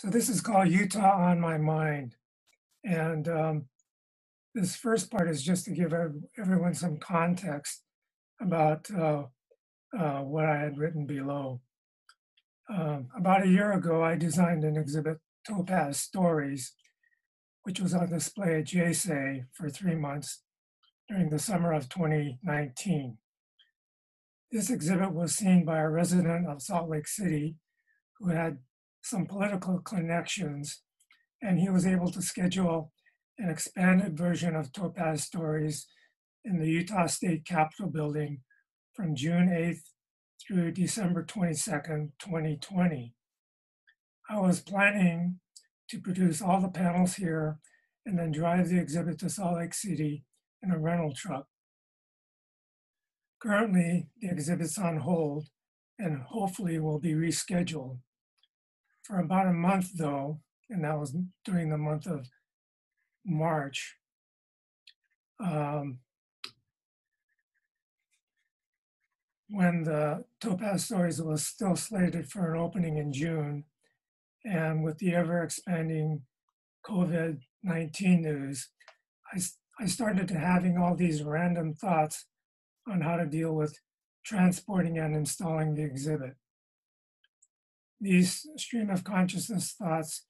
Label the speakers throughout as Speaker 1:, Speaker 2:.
Speaker 1: So this is called Utah on My Mind. And this first part is just to give everyone some context about what I had written below. About a year ago, I designed an exhibit, Topaz Stories, which was on display at J-Sei for 3 months during the summer of 2019. This exhibit was seen by a resident of Salt Lake City who had some political connections, and he was able to schedule an expanded version of Topaz Stories in the Utah State Capitol building from June 8th through December 22nd, 2020. I was planning to produce all the panels here and then drive the exhibit to Salt Lake City in a rental truck. Currently, the exhibit's on hold and hopefully will be rescheduled. For about a month though, and that was during the month of March, when the Topaz Stories was still slated for an opening in June, and with the ever-expanding COVID-19 news, I started to having all these random thoughts on how to deal with transporting and installing the exhibit. These stream of consciousness thoughts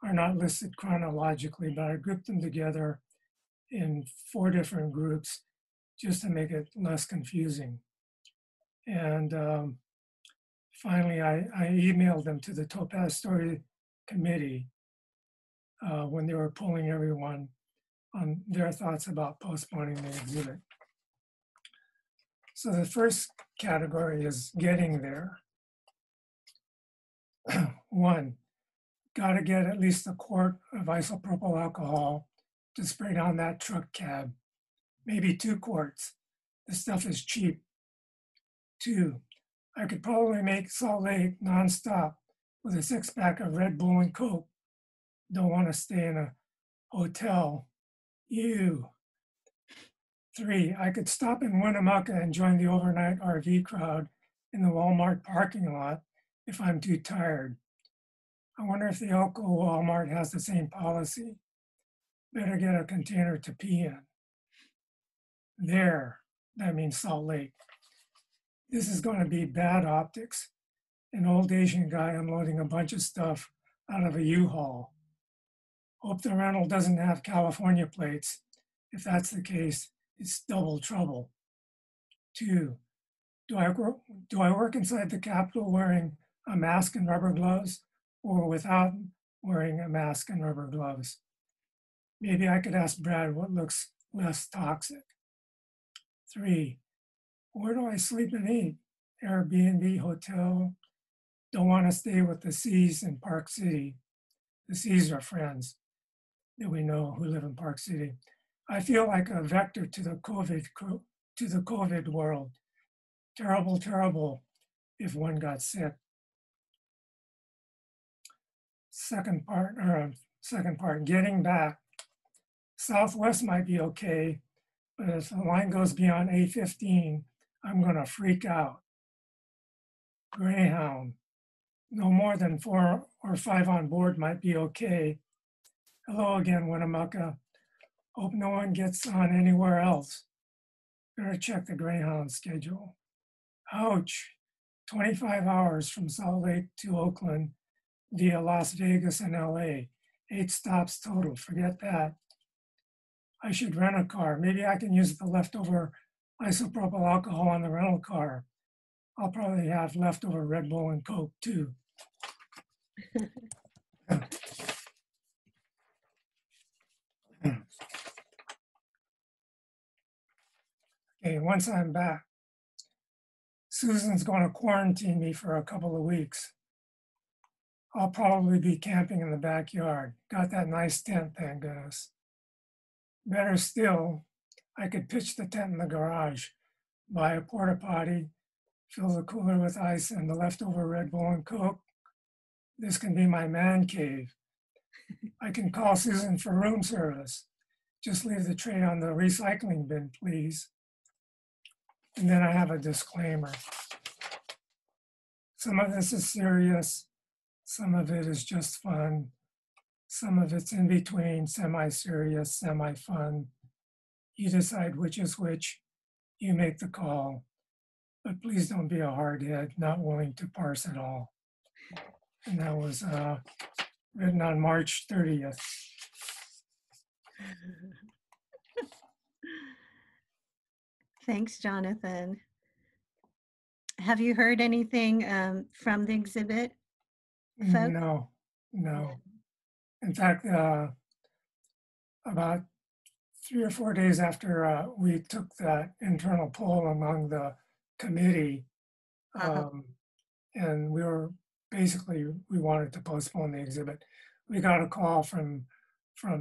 Speaker 1: are not listed chronologically, but I grouped them together in 4 different groups just to make it less confusing. And finally, I emailed them to the Topaz Story Committee when they were polling everyone on their thoughts about postponing the exhibit. So the first category is getting there. 1, gotta get at least a quart of isopropyl alcohol to spray down that truck cab, maybe 2 quarts. The stuff is cheap. 2, I could probably make Salt Lake nonstop with a 6-pack of Red Bull and Coke. Don't want to stay in a hotel. Ew. 3, I could stop in Winnemucca and join the overnight RV crowd in the Walmart parking lot if I'm too tired. I wonder if the Elko Walmart has the same policy. Better get a container to pee in. There, that means Salt Lake. This is going to be bad optics. An old Asian guy unloading a bunch of stuff out of a U-Haul. Hope the rental doesn't have California plates. If that's the case, it's double trouble. 2, do I work inside the Capitol wearing a mask and rubber gloves, or without wearing a mask and rubber gloves? Maybe I could ask Brad what looks less toxic. 3, where do I sleep and eat? Airbnb, hotel? Don't want to stay with the C's in Park City. The C's are friends that we know who live in Park City. I feel like a vector to the COVID world. Terrible, terrible if one got sick. Second part, getting back. Southwest might be okay, but if the line goes beyond 8:15, I'm gonna freak out. Greyhound, no more than 4 or 5 on board might be okay. Hello again, Winnemucca. Hope no one gets on anywhere else. Better check the Greyhound schedule. Ouch, 25 hours from Salt Lake to Oakland via Las Vegas and LA. 8 stops total, forget that. I should rent a car. Maybe I can use the leftover isopropyl alcohol on the rental car. I'll probably have leftover Red Bull and Coke too. Okay, once I'm back, Susan's going to quarantine me for a couple of weeks. I'll probably be camping in the backyard. Got that nice tent, thank goodness. Better still, I could pitch the tent in the garage, buy a porta potty, fill the cooler with ice and the leftover Red Bull and Coke. This can be my man cave. I can call Susan for room service. Just leave the tray on the recycling bin, please. And then I have a disclaimer. Some of this is serious. Some of it is just fun. Some of it's in between, semi-serious, semi-fun. You decide which is which. You make the call. But please don't be a hardhead, not willing to parse it all. And that was written on March 30th.
Speaker 2: Thanks, Jonathan. Have you heard anything from the exhibit, folks?
Speaker 1: No. In fact, about 3 or 4 days after we took that internal poll among the committee, and we wanted to postpone the exhibit. We got a call from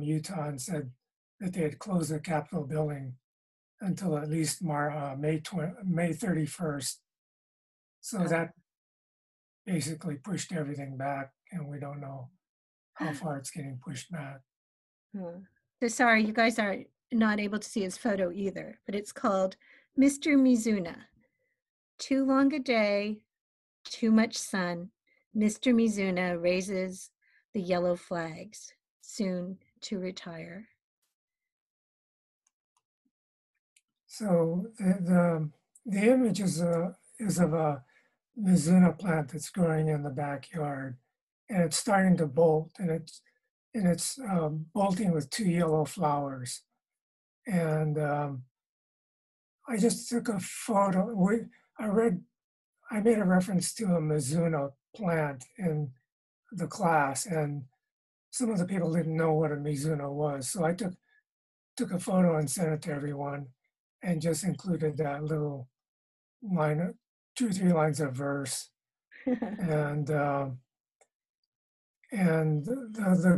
Speaker 1: Utah and said that they had closed the Capitol building until at least May 31st. So that basically pushed everything back, and we don't know how far it's getting pushed back.
Speaker 2: So sorry, you guys are not able to see his photo either, but it's called Mr. Mizuna. Too long a day, too much sun. Mr. Mizuna raises the yellow flags, soon to retire.
Speaker 1: So the image is of a Mizuna plant that's growing in the backyard, and it's starting to bolt, and it's bolting with 2 yellow flowers. And I just took a photo. I made a reference to a Mizuna plant in the class, and some of the people didn't know what a Mizuna was. So I took a photo and sent it to everyone, and just included that little line, 2 or 3 lines of verse. And the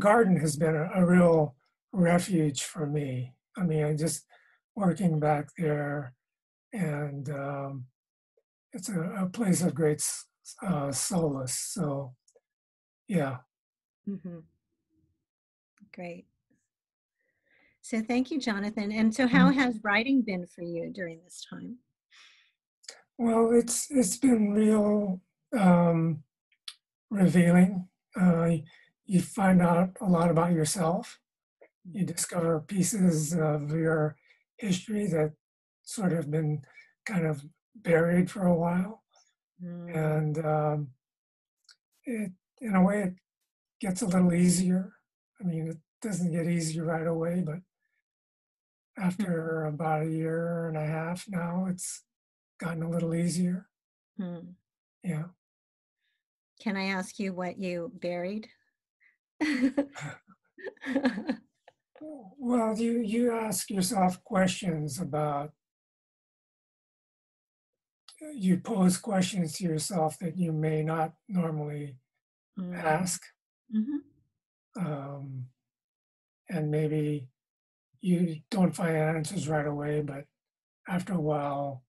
Speaker 1: garden has been a real refuge for me. I mean, I just working back there, and it's a place of great solace. So, yeah.
Speaker 2: Great. So thank you, Jonathan. And so how has writing been for you during this time?
Speaker 1: Well, it's been real revealing. You find out a lot about yourself. You discover pieces of your history that sort of been kind of buried for a while. And in a way, it gets a little easier. I mean, it doesn't get easier right away, but after about 1.5 years now, it's gotten a little easier. Yeah.
Speaker 2: Can I ask you what you buried?
Speaker 1: Well, you ask yourself questions about, you pose questions to yourself that you may not normally ask. And maybe you don't find answers right away, but after a while,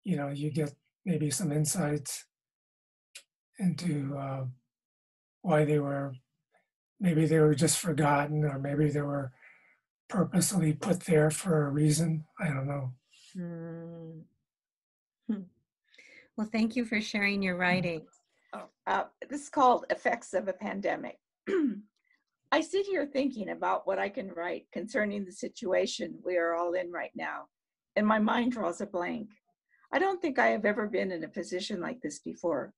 Speaker 1: you get maybe some insights into why maybe they were just forgotten, or maybe they were purposely put there for a reason. I don't know.
Speaker 2: Well, thank you for sharing your writing.
Speaker 3: This is called Effects of a Pandemic. I sit here thinking about what I can write concerning the situation we are all in right now, and my mind draws a blank. I don't think I have ever been in a position like this before.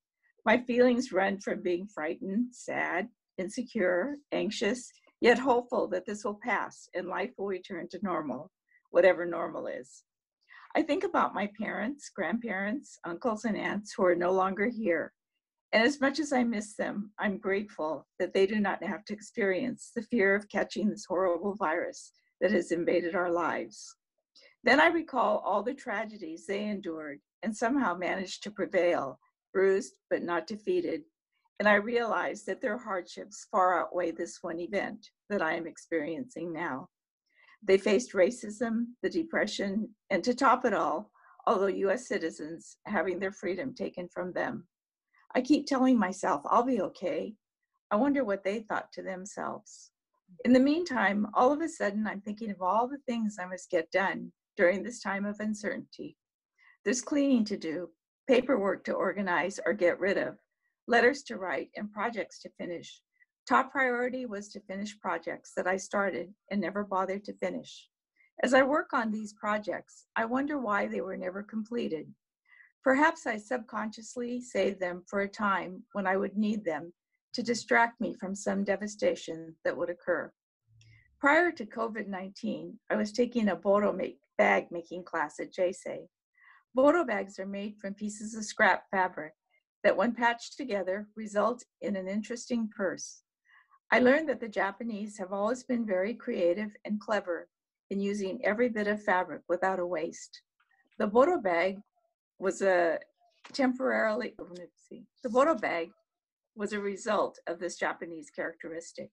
Speaker 3: My feelings run from being frightened, sad, insecure, anxious, yet hopeful that this will pass and life will return to normal, whatever normal is. I think about my parents, grandparents, uncles, and aunts who are no longer here. And as much as I miss them, I'm grateful that they do not have to experience the fear of catching this horrible virus that has invaded our lives. Then I recall all the tragedies they endured and somehow managed to prevail, bruised but not defeated. And I realize that their hardships far outweigh this one event that I am experiencing now. They faced racism, the depression, and to top it all, although US citizens having their freedom taken from them. I keep telling myself, I'll be okay. I wonder what they thought to themselves. In the meantime, all of a sudden, I'm thinking of all the things I must get done during this time of uncertainty. There's cleaning to do, paperwork to organize or get rid of, letters to write, and projects to finish. Top priority was to finish projects that I started and never bothered to finish. As I work on these projects, I wonder why they were never completed. Perhaps I subconsciously saved them for a time when I would need them to distract me from some devastation that would occur. Prior to COVID-19, I was taking a bag making class at J-Sei. Boro bags are made from pieces of scrap fabric that, when patched together, result in an interesting purse. I learned that the Japanese have always been very creative and clever in using every bit of fabric without a waste. The Boro bag was a result of this Japanese characteristic.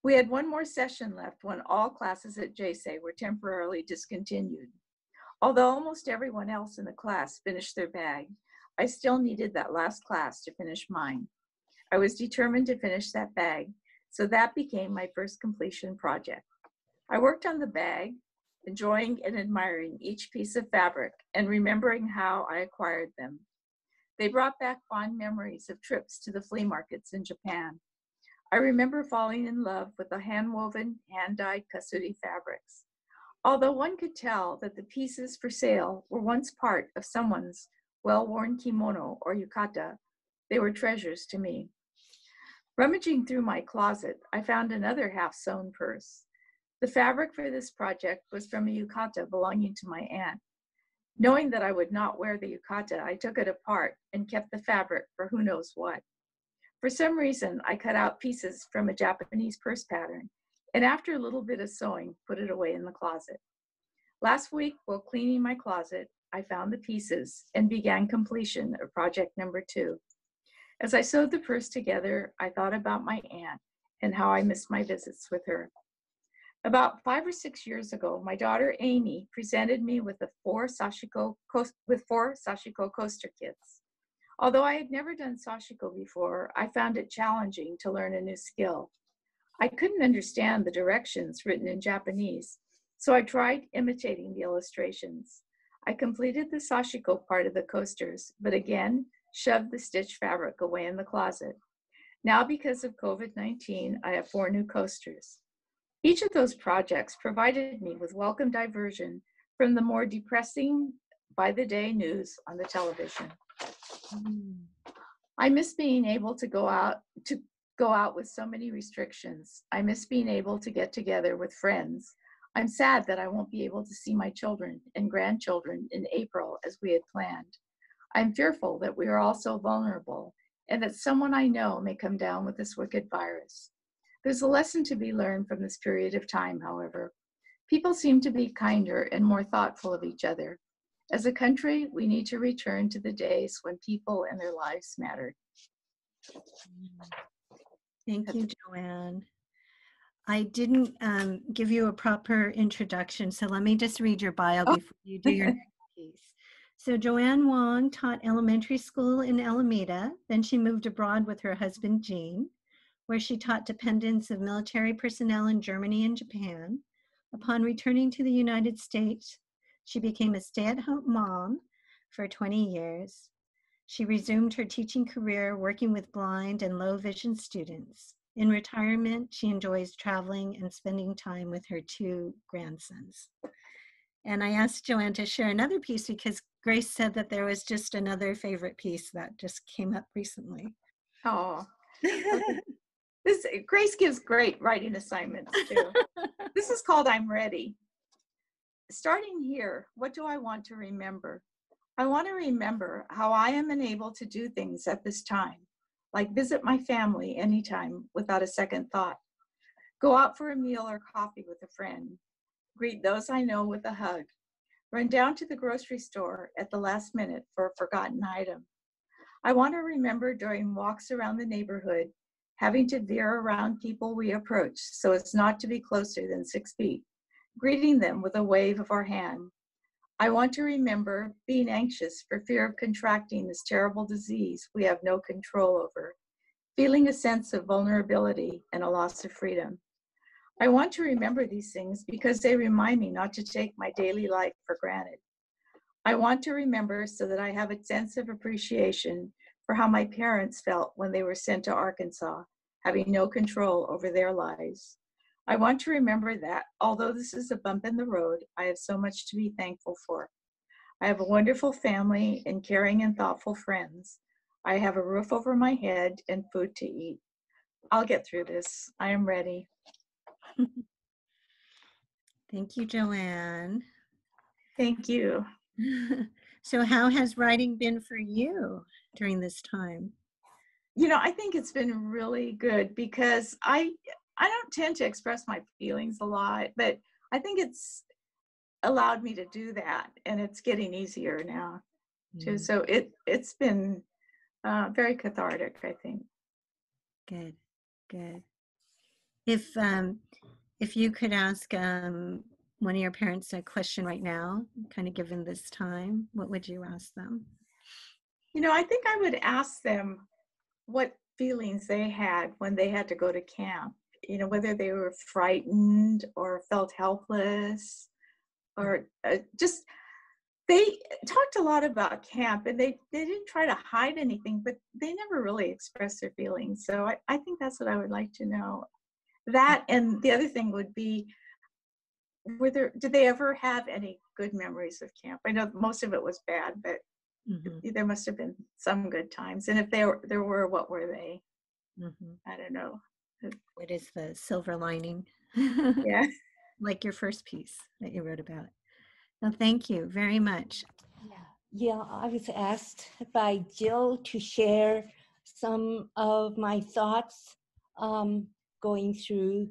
Speaker 3: We had one more session left when all classes at J-Sei were temporarily discontinued. Although almost everyone else in the class finished their bag, I still needed that last class to finish mine. I was determined to finish that bag, so that became my first completion project. I worked on the bag, enjoying and admiring each piece of fabric and remembering how I acquired them. They brought back fond memories of trips to the flea markets in Japan. I remember falling in love with the hand-woven, hand-dyed kasuri fabrics. Although one could tell that the pieces for sale were once part of someone's well-worn kimono or yukata, they were treasures to me. Rummaging through my closet, I found another half-sewn purse. The fabric for this project was from a yukata belonging to my aunt. Knowing that I would not wear the yukata, I took it apart and kept the fabric for who knows what. For some reason, I cut out pieces from a Japanese purse pattern, and after a little bit of sewing, put it away in the closet. Last week, while cleaning my closet, I found the pieces and began completion of project number 2. As I sewed the purse together, I thought about my aunt and how I missed my visits with her. About 5 or 6 years ago, my daughter Amy presented me with 4 sashiko coaster kits. Although I had never done sashiko before, I found it challenging to learn a new skill. I couldn't understand the directions written in Japanese, so I tried imitating the illustrations. I completed the sashiko part of the coasters, but again, shoved the stitch fabric away in the closet. Now, because of COVID-19, I have 4 new coasters. Each of those projects provided me with welcome diversion from the more depressing by-the-day news on the television. I miss being able to go out with so many restrictions. I miss being able to get together with friends. I'm sad that I won't be able to see my children and grandchildren in April as we had planned. I'm fearful that we are all so vulnerable and that someone I know may come down with this wicked virus. There's a lesson to be learned from this period of time, however. People seem to be kinder and more thoughtful of each other. As a country, we need to return to the days when people and their lives mattered.
Speaker 2: Thank you, Joanne. I didn't give you a proper introduction, so let me just read your bio before you do your next piece. So Joanne Wong taught elementary school in Alameda. Then she moved abroad with her husband, Gene, where she taught dependents of military personnel in Germany and Japan. Upon returning to the United States, she became a stay-at-home mom for 20 years. She resumed her teaching career working with blind and low vision students. In retirement, she enjoys traveling and spending time with her 2 grandsons. And I asked Joanne to share another piece because Grace said that there was just another favorite piece that just came up recently.
Speaker 3: Oh, Grace gives great writing assignments too. This is called I'm Ready. Starting here, what do I want to remember? I want to remember how I am unable to do things at this time, like visit my family anytime without a second thought, go out for a meal or coffee with a friend, greet those I know with a hug, run down to the grocery store at the last minute for a forgotten item. I want to remember during walks around the neighborhood, having to veer around people we approach so as not to be closer than 6 feet, greeting them with a wave of our hand. I want to remember being anxious for fear of contracting this terrible disease we have no control over, feeling a sense of vulnerability and a loss of freedom. I want to remember these things because they remind me not to take my daily life for granted. I want to remember so that I have a sense of appreciation for how my parents felt when they were sent to Arkansas, having no control over their lives. I want to remember that, although this is a bump in the road, I have so much to be thankful for. I have a wonderful family and caring and thoughtful friends. I have a roof over my head and food to eat. I'll get through this. I am ready.
Speaker 2: Thank you, Joanne.
Speaker 3: Thank you.
Speaker 2: So how has writing been for you during this time?
Speaker 3: You know, I think it's been really good because I don't tend to express my feelings a lot, but I think it's allowed me to do that, and it's getting easier now too. So it's been very cathartic, I think.
Speaker 2: Good, good. If you could ask one of your parents a question right now, kind of given this time, what would you ask them?
Speaker 3: You know, I think I would ask them what feelings they had when they had to go to camp. You know, whether they were frightened or felt helpless, or just, they talked a lot about camp, and they didn't try to hide anything, but they never really expressed their feelings. So I think that's what I would like to know. That, and the other thing would be, did they ever have any good memories of camp? I know most of it was bad, but there must have been some good times. And if there were, what were they? I don't know.
Speaker 2: What is the silver lining?
Speaker 3: Yeah.
Speaker 2: Like your first piece that you wrote about. Well, thank you very much.
Speaker 4: Yeah, I was asked by Jill to share some of my thoughts going through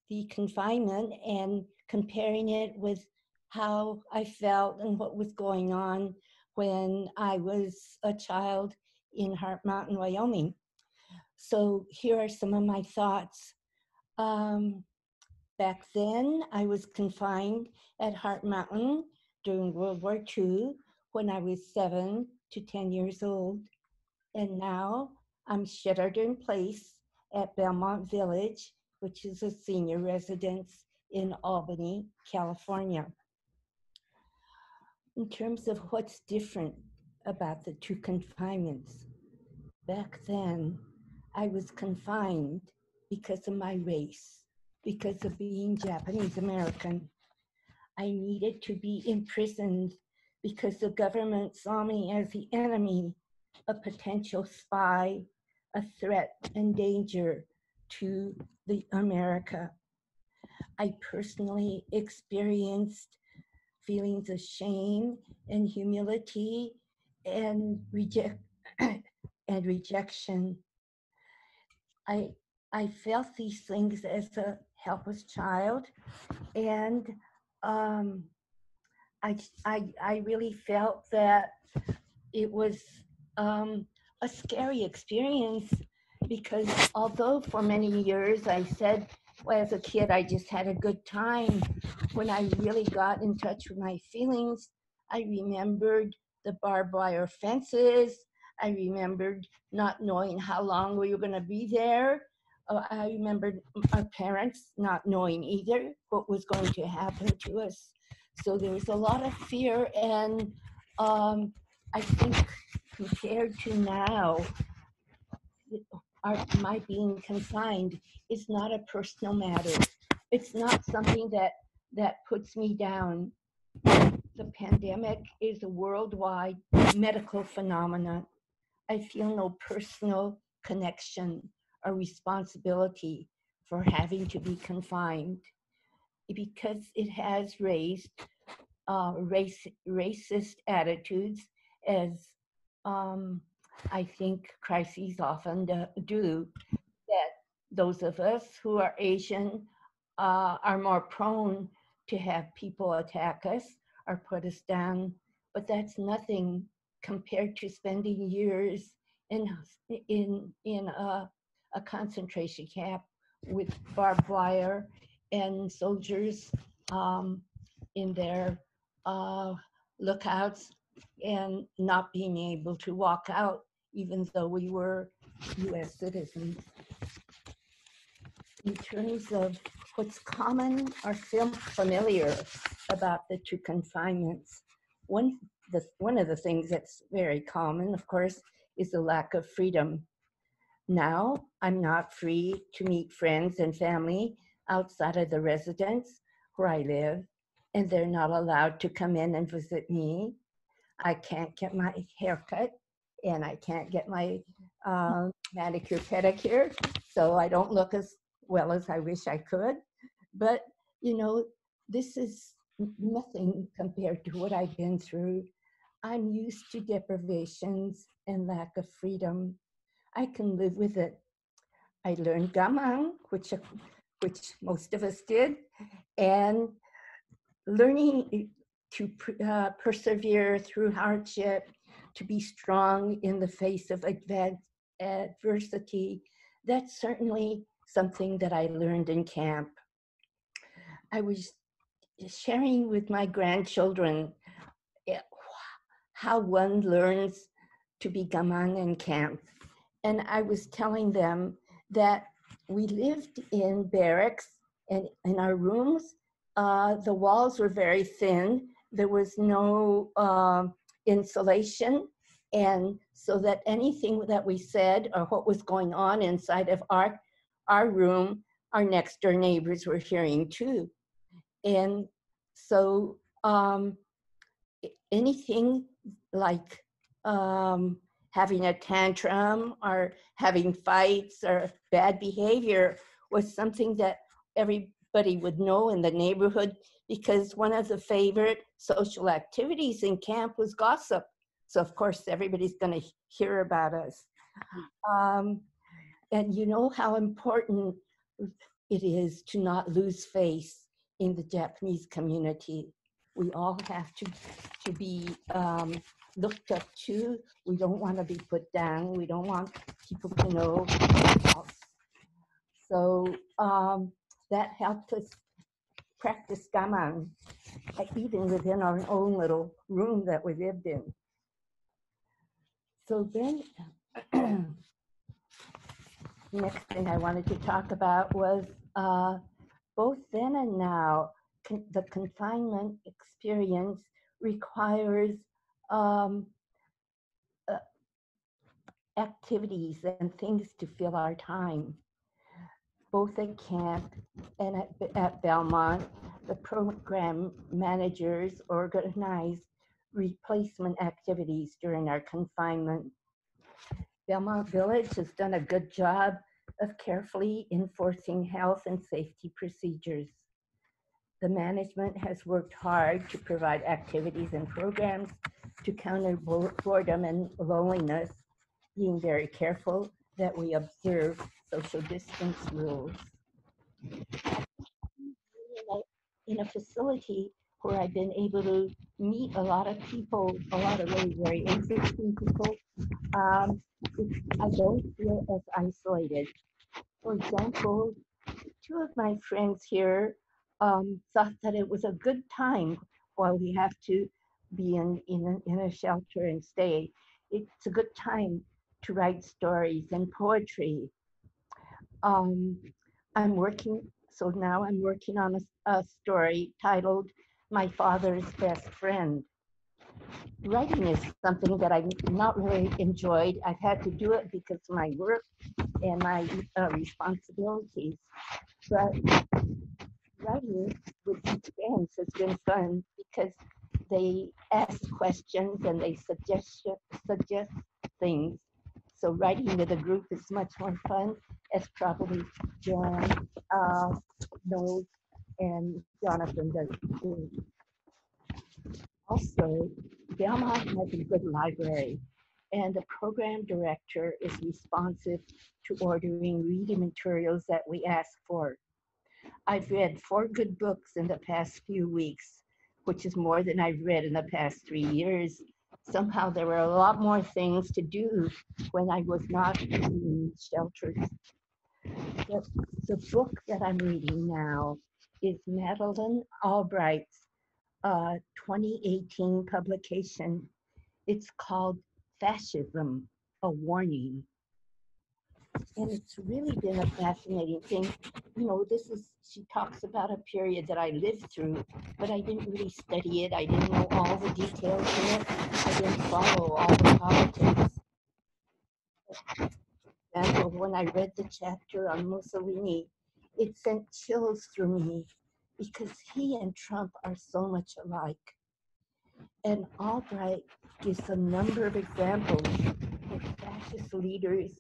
Speaker 4: the confinement and comparing it with how I felt and what was going on when I was a child in Heart Mountain, Wyoming. So here are some of my thoughts. Back then, I was confined at Heart Mountain during World War II when I was 7 to 10 years old. And now I'm sheltered in place at Belmont Village, which is a senior residence in Albany, California. In terms of what's different about the two confinements, back then I was confined because of my race, because of being Japanese American. I needed to be imprisoned because the government saw me as the enemy, a potential spy, a threat and danger to the America. I personally experienced feelings of shame and humility and rejection. I felt these things as a helpless child, and I really felt that it was a scary experience, because although for many years I said, well, as a kid, I just had a good time, when I really got in touch with my feelings, I remembered the barbed wire fences. I remembered not knowing how long we were going to be there. I remembered our parents not knowing either what was going to happen to us. So there was a lot of fear, and I think compared to now, my being confined is not a personal matter. It's not something that puts me down. The pandemic is a worldwide medical phenomenon. I feel no personal connection or responsibility for having to be confined, because it has raised racist attitudes, as I think crises often do, that those of us who are Asian are more prone to have people attack us or put us down, but that's nothing compared to spending years in a concentration camp with barbed wire and soldiers in their lookouts and not being able to walk out, even though we were U.S. citizens. In terms of what's common or familiar about the two confinements, one of the things that's very common, of course, is a lack of freedom. Now I'm not free to meet friends and family outside of the residence where I live, and they're not allowed to come in and visit me. I can't get my hair cut, and I can't get my manicure pedicure, so I don't look as well as I wish I could. But you know, this is nothing compared to what I've been through. I'm used to deprivations and lack of freedom. I can live with it. I learned gaman, which most of us did, and learning to persevere through hardship, to be strong in the face of adversity. That's certainly something that I learned in camp. I was sharing with my grandchildren how one learns to be gaman in camp. And I was telling them that we lived in barracks, and in our rooms, the walls were very thin. There was no insulation. And so that anything that we said or what was going on inside of our room, our next door neighbors were hearing too. And so anything like having a tantrum or having fights or bad behavior was something that everybody would know in the neighborhood, because one of the favorite social activities in camp was gossip. So of course everybody's going to hear about us. And you know how important it is to not lose face in the Japanese community. We all have to be looked up to. We don't want to be put down. We don't want people to know us. So that helped us practice gaman, even within our own little room that we lived in. So then, next thing I wanted to talk about was both then and now, the confinement experience requires activities and things to fill our time. Both at camp and at Belmont, the program managers organized replacement activities during our confinement. Belmont Village has done a good job of carefully enforcing health and safety procedures. The management has worked hard to provide activities and programs to counter boredom and loneliness, being very careful that we observe social distance rules. In a facility where I've been able to meet a lot of people, a lot of really very interesting people, I don't feel as isolated. For example, two of my friends here thought that it was a good time while we have to be in a shelter and stay. It's a good time to write stories and poetry. So now I'm working on a story titled My Father's Best Friend. Writing is something that I've not really enjoyed. I've had to do it because of my work and my responsibilities. But writing with these friends has been fun because they ask questions and they suggest things. So writing with a group is much more fun, as probably Joanne knows and Jonathan does too. Also, Belmont has a good library, and the program director is responsive to ordering reading materials that we ask for. I've read 4 good books in the past few weeks, which is more than I've read in the past 3 years. Somehow there were a lot more things to do when I was not in shelters. The book that I'm reading now is Madeleine Albright's 2018 publication. It's called Fascism, A Warning. And it's really been a fascinating thing. You know, she talks about a period that I lived through, but I didn't really study it. I didn't know all the details in it. I didn't follow all the politics. example, when I read the chapter on Mussolini, it sent chills through me because he and Trump are so much alike. And Albright gives a number of examples where fascist leaders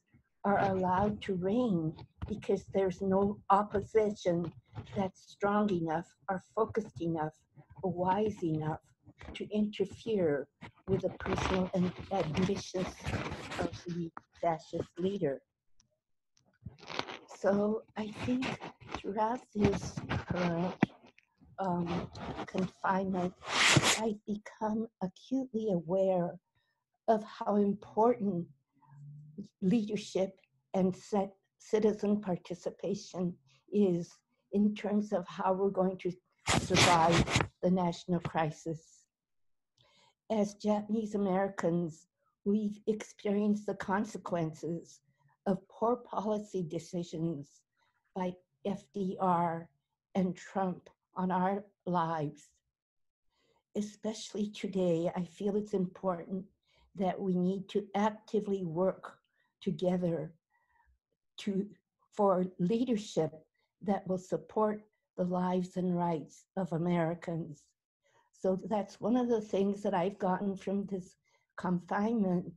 Speaker 4: are allowed to reign because there's no opposition that's strong enough or focused enough or wise enough to interfere with the personal ambitions of the fascist leader. So I think throughout this confinement, I've become acutely aware of how important leadership and citizen participation is in terms of how we're going to survive the national crisis. As Japanese Americans, we've experienced the consequences of poor policy decisions by FDR and Trump on our lives. Especially today, I feel it's important that we need to actively work together for leadership that will support the lives and rights of Americans. So that's one of the things that I've gotten from this confinement,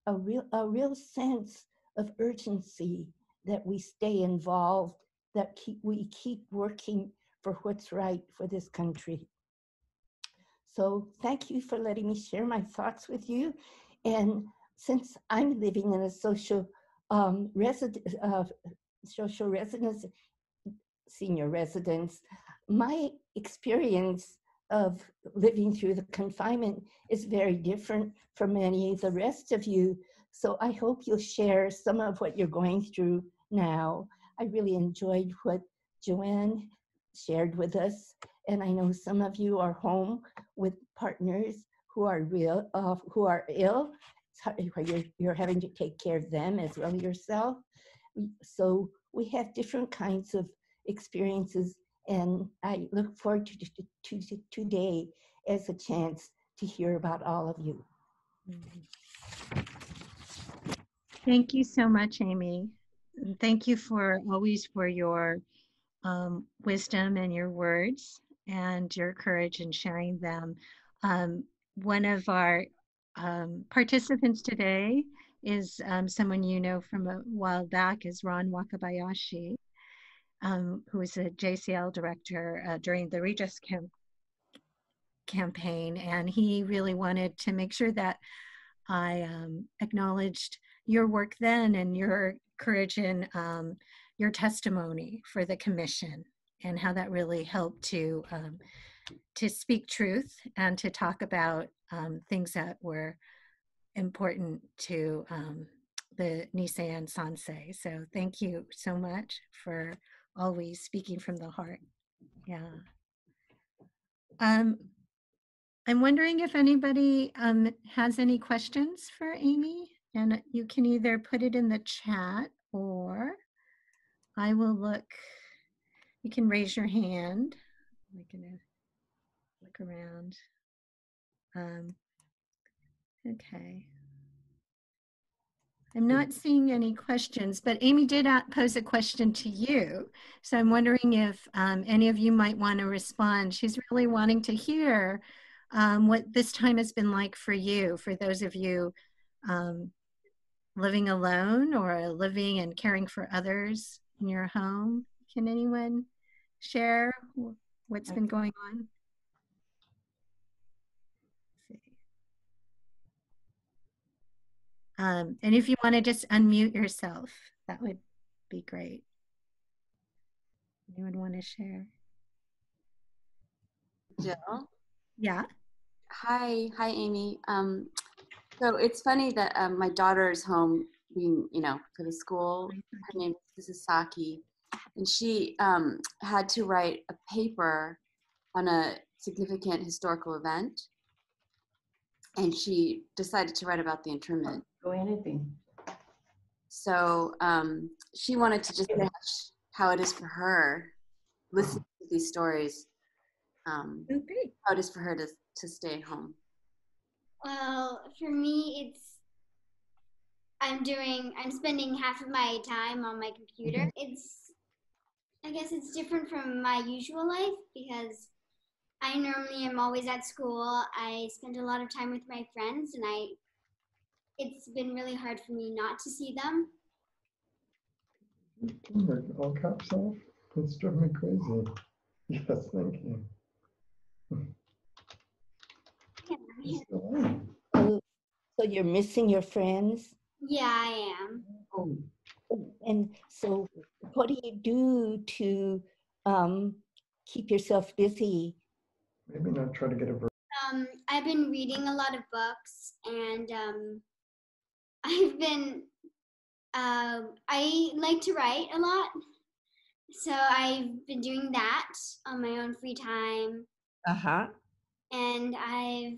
Speaker 4: a real sense of urgency that we stay involved, that we keep working for what's right for this country. So thank you for letting me share my thoughts with you. And since I'm living in a social residence, senior residence, my experience of living through the confinement is very different from many of the rest of you. So I hope you'll share some of what you're going through now. I really enjoyed what Joanne shared with us. And I know some of you are home with partners who are ill. You're having to take care of them as well as yourself. So we have different kinds of experiences, and I look forward to today as a chance to hear about all of you.
Speaker 2: Thank you so much, Amy. And thank you always for your wisdom and your words and your courage in sharing them. One of our participants today is someone you know from a while back, is Ron Wakabayashi, who was a JCL director during the Regis campaign. And he really wanted to make sure that I acknowledged your work then and your courage in your testimony for the commission, and how that really helped to speak truth and to talk about things that were important to the Nisei and Sansei. So thank you so much for always speaking from the heart. Yeah. I'm wondering if anybody has any questions for Amy, and you can either put it in the chat or I will look. You can raise your hand. I'm gonna look around. Okay. I'm not seeing any questions, but Amy did pose a question to you. So I'm wondering if any of you might want to respond. She's really wanting to hear what this time has been like for you, for those of you living alone or living and caring for others in your home. Can anyone share what's been going on? Let's see. And if you want to just unmute yourself, that would be great. Anyone want to share?
Speaker 5: Jill?
Speaker 2: Yeah.
Speaker 5: Hi, Amy. So it's funny that my daughter is home being, for the school. Her name is Iwasaki, and she had to write a paper on a significant historical event, and she decided to write about the internment.
Speaker 6: Go anything.
Speaker 5: So she wanted to just say how it is for her, listening to these stories, how it is for her to stay at home.
Speaker 7: Well, for me,
Speaker 6: I'm spending half of my time on my computer. I guess it's different from my usual life because I normally am always at school. I spend a lot of time with my friends, and it's been really hard for me not to see them.
Speaker 7: All caps off? It's driven me crazy. Yes, thank you.
Speaker 6: Yeah,
Speaker 4: So you're missing your friends?
Speaker 6: yeah, I am.
Speaker 4: Oh, and so what do you do to keep yourself busy?
Speaker 7: Maybe not try to get a break.
Speaker 6: I've been reading a lot of books, and I like to write a lot. So I've been doing that on my own free time.
Speaker 4: Uh-huh.
Speaker 6: And I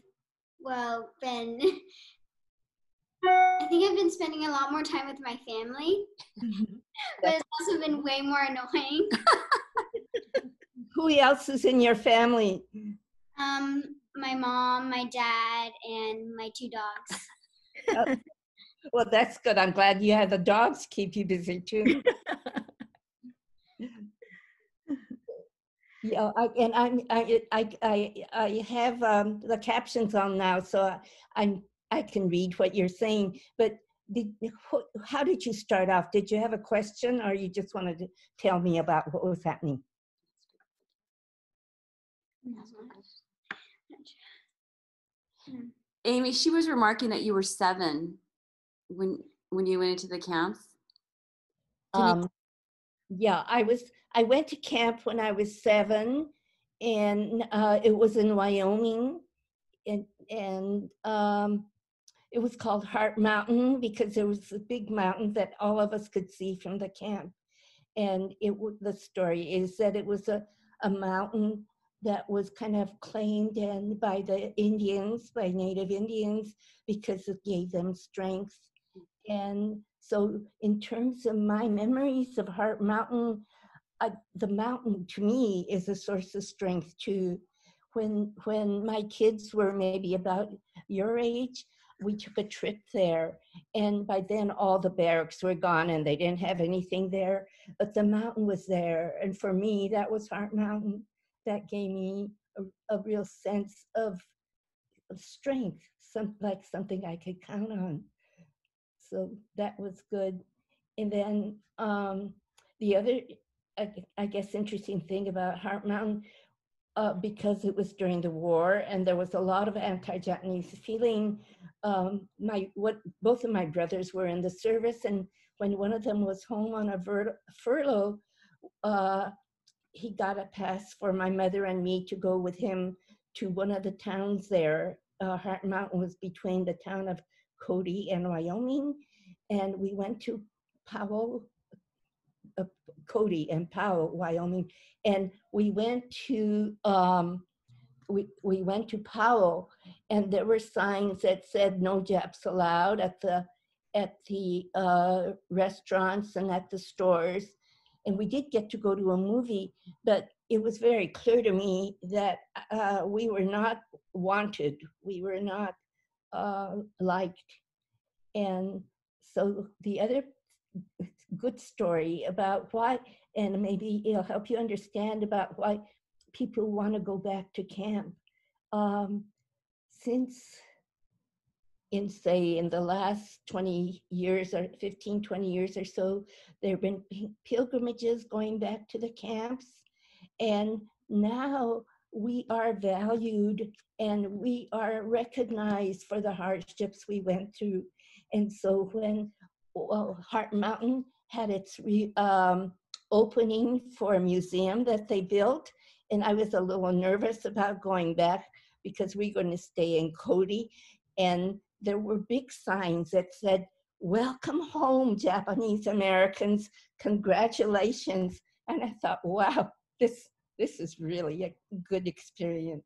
Speaker 6: think I've been spending a lot more time with my family, but it's also been way more annoying.
Speaker 4: Who else is in your family?
Speaker 6: My mom, my dad, and my 2 dogs.
Speaker 4: Well, that's good. I'm glad you have the dogs keep you busy too. Yeah, I have the captions on now, so I can read what you're saying. But how did you start off? Did you have a question, or you just wanted to tell me about what was happening?
Speaker 5: Amy, she was remarking that you were 7 when you went into the camps.
Speaker 4: Yeah, I went to camp when I was 7, and it was in Wyoming, and it was called Heart Mountain because there was a big mountain that all of us could see from the camp. And the story is that it was a mountain that was kind of claimed in by the Indians, by Native Indians, because it gave them strength. And so in terms of my memories of Heart Mountain, the mountain to me is a source of strength too. When my kids were maybe about your age, we took a trip there, and by then all the barracks were gone and they didn't have anything there, but the mountain was there. And for me, that was Heart Mountain. That gave me a real sense of strength, like something I could count on. So that was good. And then the other, I guess, interesting thing about Heart Mountain, because it was during the war and there was a lot of anti-Japanese feeling. Both of my brothers were in the service, and when one of them was home on a furlough, he got a pass for my mother and me to go with him to one of the towns there. Heart Mountain was between the town of Cody and Wyoming, and we went to Powell, Cody and Powell, Wyoming, and we went to we went to Powell, and there were signs that said no Japs allowed at the restaurants and at the stores. And we did get to go to a movie, but it was very clear to me that we were not wanted. We were not liked. And so the other good story about why, and maybe it'll help you understand about why people want to go back to camp. Since in the last 20 years or 15, 20 years or so, there have been pilgrimages going back to the camps. And now we are valued and we are recognized for the hardships we went through. And so when Heart Mountain had its opening for a museum that they built, and I was a little nervous about going back because we're going to stay in Cody. And there were big signs that said, "Welcome home, Japanese Americans, congratulations." And I thought, wow, this is really a good experience.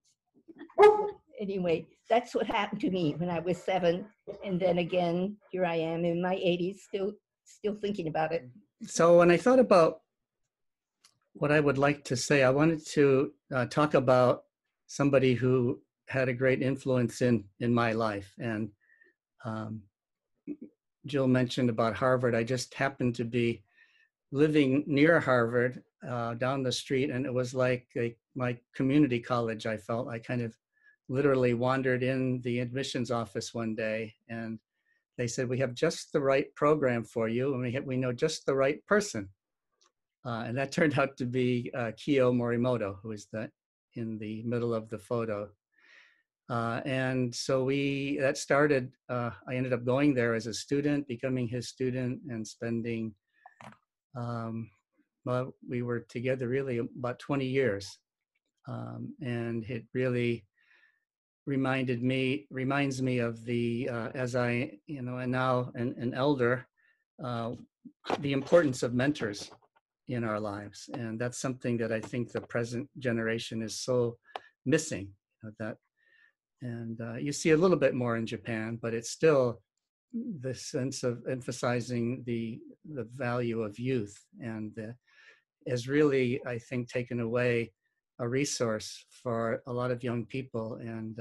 Speaker 4: Anyway, that's what happened to me when I was 7. And then again, here I am in my 80s, still thinking about it.
Speaker 8: So when I thought about what I would like to say, I wanted to talk about somebody who had a great influence in my life. And Jill mentioned about Harvard, I just happened to be living near Harvard down the street, and it was like my community college. I felt I kind of literally wandered in the admissions office one day, and they said, we have just the right program for you, and we know just the right person. And that turned out to be KIYO Morimoto, who is in the middle of the photo. And so that started, I ended up going there as a student, becoming his student, and spending, well, we were together really about 20 years. And it really reminds me of as I, and now an elder, the importance of mentors in our lives. And that's something that I think the present generation is so missing, and you see a little bit more in Japan, but it's still the sense of emphasizing the value of youth, and has really, I think, taken away a resource for a lot of young people. And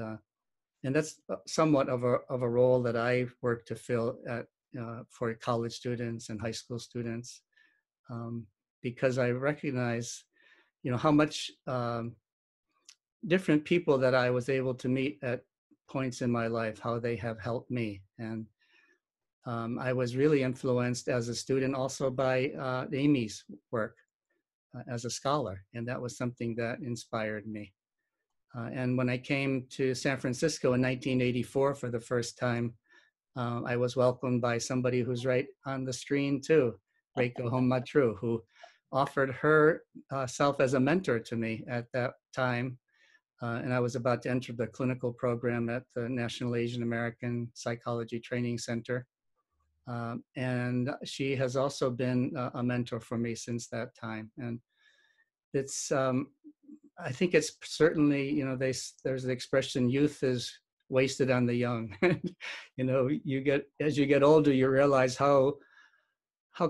Speaker 8: that's somewhat of a role that I work to fill for college students and high school students, because I recognize, how much different people that I was able to meet at points in my life, how they have helped me. And I was really influenced as a student also by Amy's work as a scholar, and that was something that inspired me. And when I came to San Francisco in 1984 for the first time, I was welcomed by somebody who's right on the screen too, Reiko Honmatru, who offered herself as a mentor to me at that time. And I was about to enter the clinical program at the National Asian American Psychology Training Center. And she has also been a mentor for me since that time. And it's, I think it's certainly, there's the expression, youth is wasted on the young. As you get older, you realize how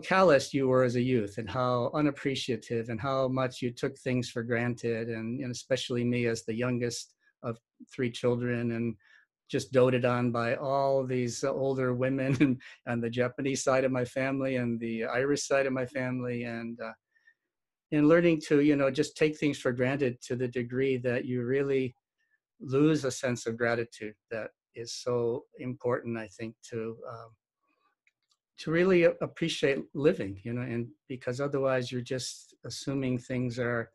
Speaker 8: callous you were as a youth, and how unappreciative, and how much you took things for granted. And especially me as the youngest of 3 children, and just doted on by all these older women and the Japanese side of my family and the Irish side of my family. And in learning to, just take things for granted to the degree that you really lose a sense of gratitude that is so important, I think, to really appreciate living, and because otherwise you're just assuming things are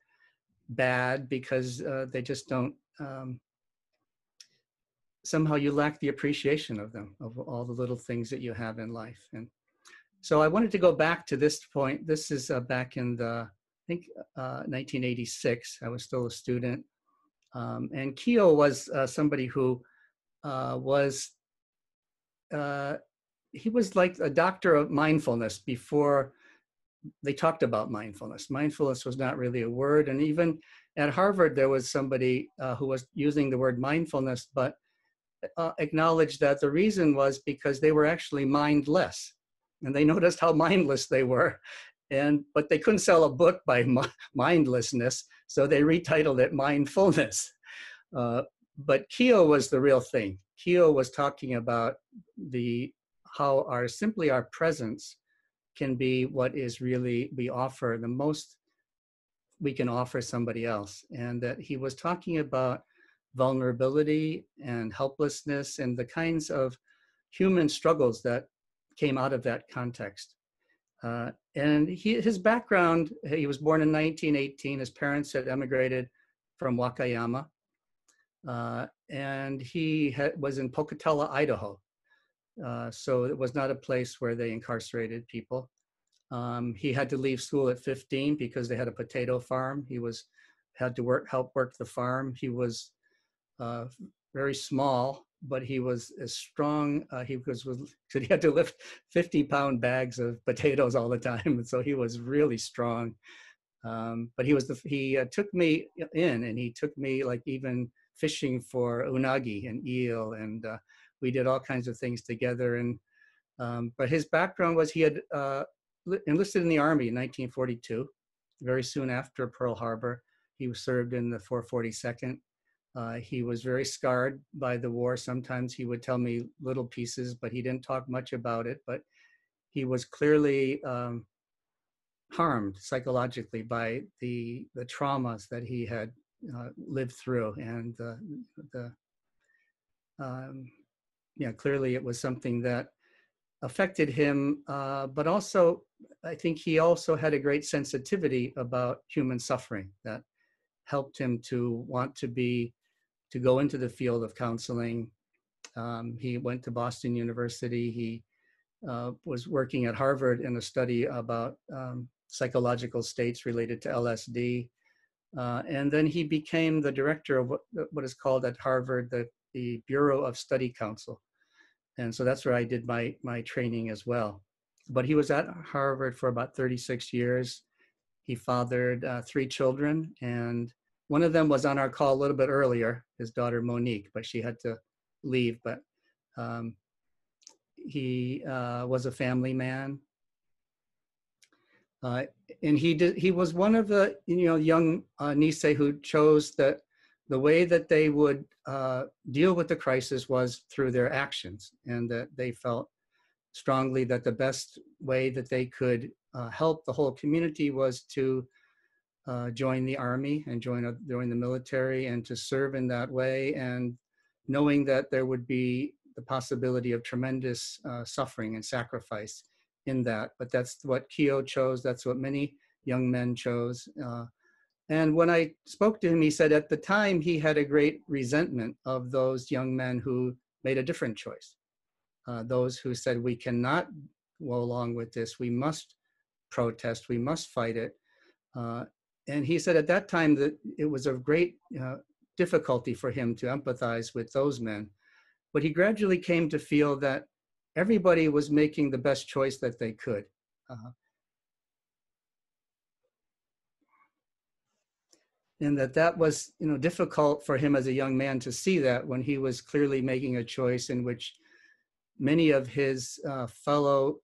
Speaker 8: bad because they just don't, somehow you lack the appreciation of them, of all the little things that you have in life. And so I wanted to go back to this point. This is back in I think 1986. I was still a student. And KIYO was somebody who he was like a doctor of mindfulness before they talked about mindfulness. Mindfulness was not really a word. And even at Harvard, there was somebody who was using the word mindfulness, but acknowledged that the reason was because they were actually mindless. And they noticed how mindless they were. But they couldn't sell a book by mindlessness, so they retitled it Mindfulness. But KIYO was the real thing. KIYO was talking about how simply our presence can be what is really we offer, the most we can offer somebody else. And that he was talking about vulnerability and helplessness and the kinds of human struggles that came out of that context. And his background, he was born in 1918. His parents had emigrated from Wakayama. And he was in Pocatello, Idaho. So it was not a place where they incarcerated people. He had to leave school at 15 because they had a potato farm. He had to help work the farm. He was very small, but he was as strong. He had to lift 50-pound bags of potatoes all the time, and so he was really strong. But he took me in, and he took me like even fishing for unagi and eel, and we did all kinds of things together. And but his background was he had enlisted in the Army in 1942. Very soon after Pearl Harbor, he served in the 442nd He was very scarred by the war. Sometimes he would tell me little pieces, but he didn't talk much about it. But he was clearly harmed psychologically by the traumas that he had lived through, and clearly it was something that affected him. But also, I think he also had a great sensitivity about human suffering that helped him to want to go into the field of counseling. He went to Boston University. He was working at Harvard in a study about psychological states related to LSD. And then he became the director of what is called at Harvard the Bureau of Study Council. And so that's where I did my training as well. But he was at Harvard for about 36 years. He fathered 3 children, and one of them was on our call a little bit earlier, his daughter Monique, but she had to leave. But he was a family man. And he was one of the young Nisei who chose that the way that they would deal with the crisis was through their actions, and that they felt strongly that the best way that they could help the whole community was to join the army and join the military and to serve in that way, and knowing that there would be the possibility of tremendous suffering and sacrifice in that. But that's what KIYO chose. That's what many young men chose. And when I spoke to him, he said at the time he had a great resentment of those young men who made a different choice. Those who said, we cannot go along with this. We must protest. We must fight it. And he said at that time that it was of great difficulty for him to empathize with those men. But he gradually came to feel that everybody was making the best choice that they could. And that was difficult for him as a young man to see that, when he was clearly making a choice in which many of his fellow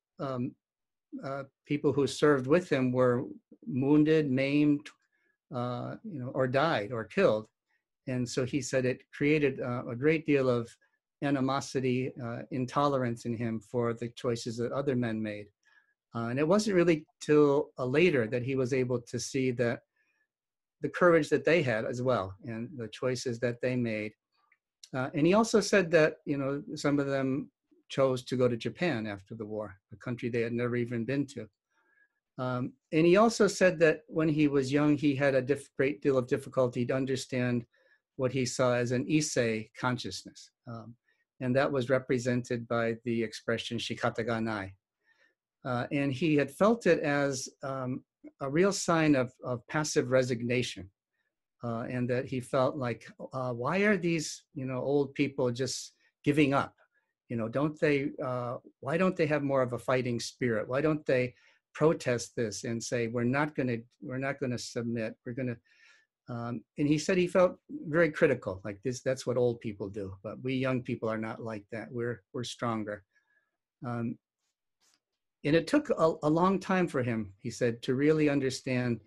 Speaker 8: people who served with him were wounded, maimed, or died or killed. And so he said it created a great deal of animosity, intolerance in him for the choices that other men made. And it wasn't really till later that he was able to see that the courage that they had as well, and the choices that they made. And he also said that, some of them chose to go to Japan after the war, a country they had never even been to. And he also said that when he was young, he had a great deal of difficulty to understand what he saw as an Issei consciousness. And that was represented by the expression shikata ga nai. And he had felt it as a real sign of passive resignation. And that he felt like, why are these, old people just giving up? Why don't they have more of a fighting spirit? Why don't they protest this and say, we're not going to submit. We're going to, and he said he felt very critical, like this, that's what old people do. But we young people are not like that. We're stronger. And it took a long time for him, he said, to really understand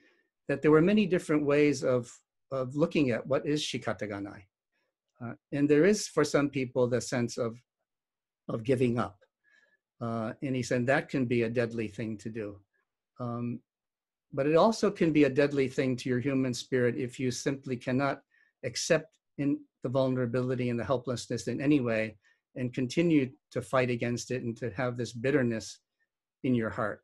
Speaker 8: that there were many different ways of looking at what is shikata ga nai. And there is, for some people, the sense of giving up. And he said that can be a deadly thing to do. But it also can be a deadly thing to your human spirit if you simply cannot accept in the vulnerability and the helplessness in any way, and continue to fight against it and to have this bitterness in your heart.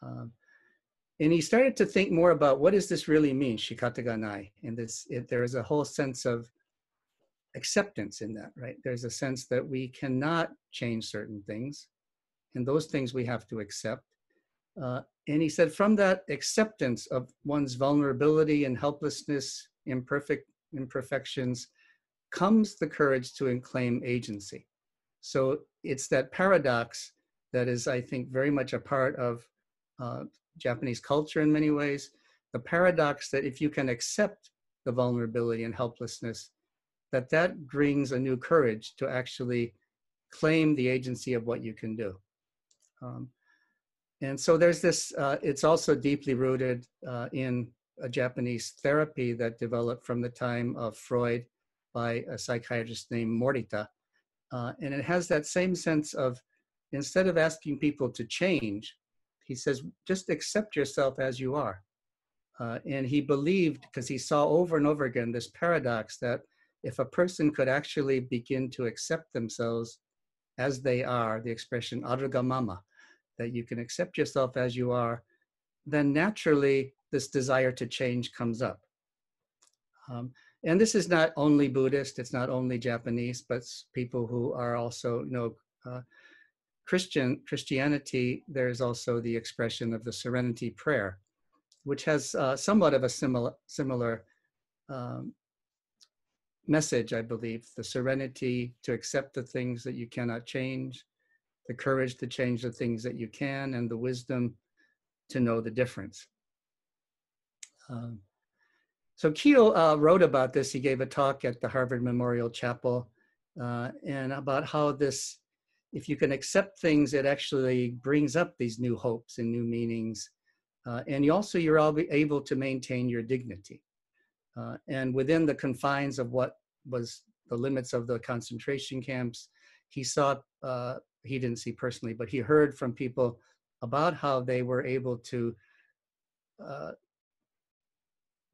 Speaker 8: And he started to think more about, what does this really mean, shikata ga nai? And there is a whole sense of acceptance in that, right? There's a sense that we cannot change certain things, and those things we have to accept. And he said from that acceptance of one's vulnerability and helplessness, imperfections, comes the courage to claim agency. So it's that paradox that is, I think, very much a part of Japanese culture in many ways. The paradox that if you can accept the vulnerability and helplessness, that brings a new courage to actually claim the agency of what you can do. And so there's this, it's also deeply rooted in a Japanese therapy that developed from the time of Freud by a psychiatrist named Morita. And it has that same sense of, instead of asking people to change, he says, just accept yourself as you are. And he believed, because he saw over and over again this paradox, that if a person could actually begin to accept themselves as they are, the expression arugamama, that you can accept yourself as you are, then naturally this desire to change comes up. And this is not only Buddhist, it's not only Japanese, but people who are also, Christianity, there's also the expression of the serenity prayer, which has somewhat of a similar message, I believe. The serenity to accept the things that you cannot change, the courage to change the things that you can, and the wisdom to know the difference. So KIYO wrote about this. He gave a talk at the Harvard Memorial Chapel and about how this, if you can accept things, it actually brings up these new hopes and new meanings. And you're all able to maintain your dignity. And within the confines of what was the limits of the concentration camps, he saw, he didn't see personally, but he heard from people about how they were able to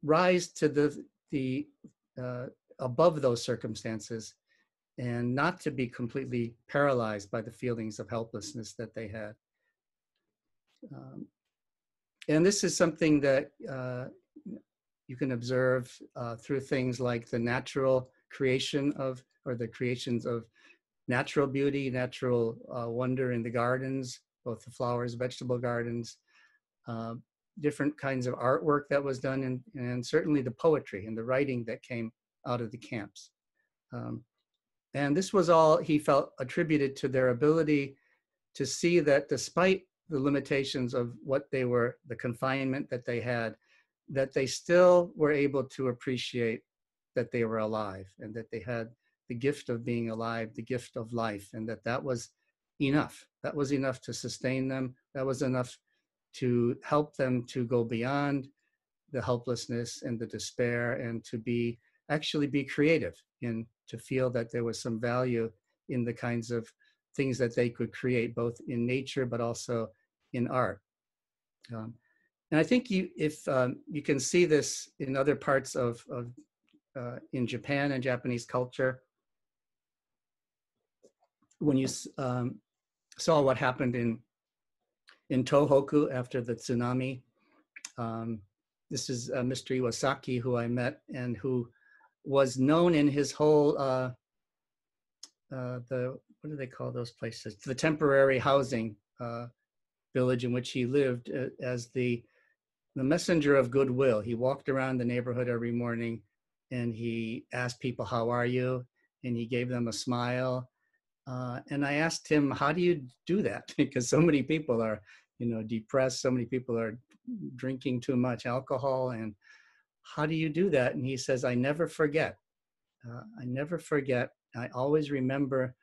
Speaker 8: rise to the above those circumstances and not to be completely paralyzed by the feelings of helplessness that they had. And this is something that you can observe through things like the natural creation of, or the creations of natural beauty, natural wonder in the gardens, both the flowers, vegetable gardens, different kinds of artwork that was done, and certainly the poetry and the writing that came out of the camps. And this was all, he felt, attributed to their ability to see that despite the limitations of what they were, the confinement that they had, that they still were able to appreciate that they were alive and that they had the gift of being alive, the gift of life, and that was enough. That was enough to sustain them. That was enough to help them to go beyond the helplessness and the despair, and to actually be creative, and to feel that there was some value in the kinds of things that they could create, both in nature but also in art. And I think if you can see this in other parts of in Japan and Japanese culture, when you saw what happened in Tohoku after the tsunami. This is Mr. Iwasaki, who I met, and who was known in his whole, what do they call those places? The temporary housing village in which he lived, as the messenger of goodwill. He walked around the neighborhood every morning and he asked people, how are you? And he gave them a smile. And I asked him, how do you do that? Because so many people are, depressed. So many people are drinking too much alcohol. And how do you do that? And he says, I never forget. I never forget. I always remember,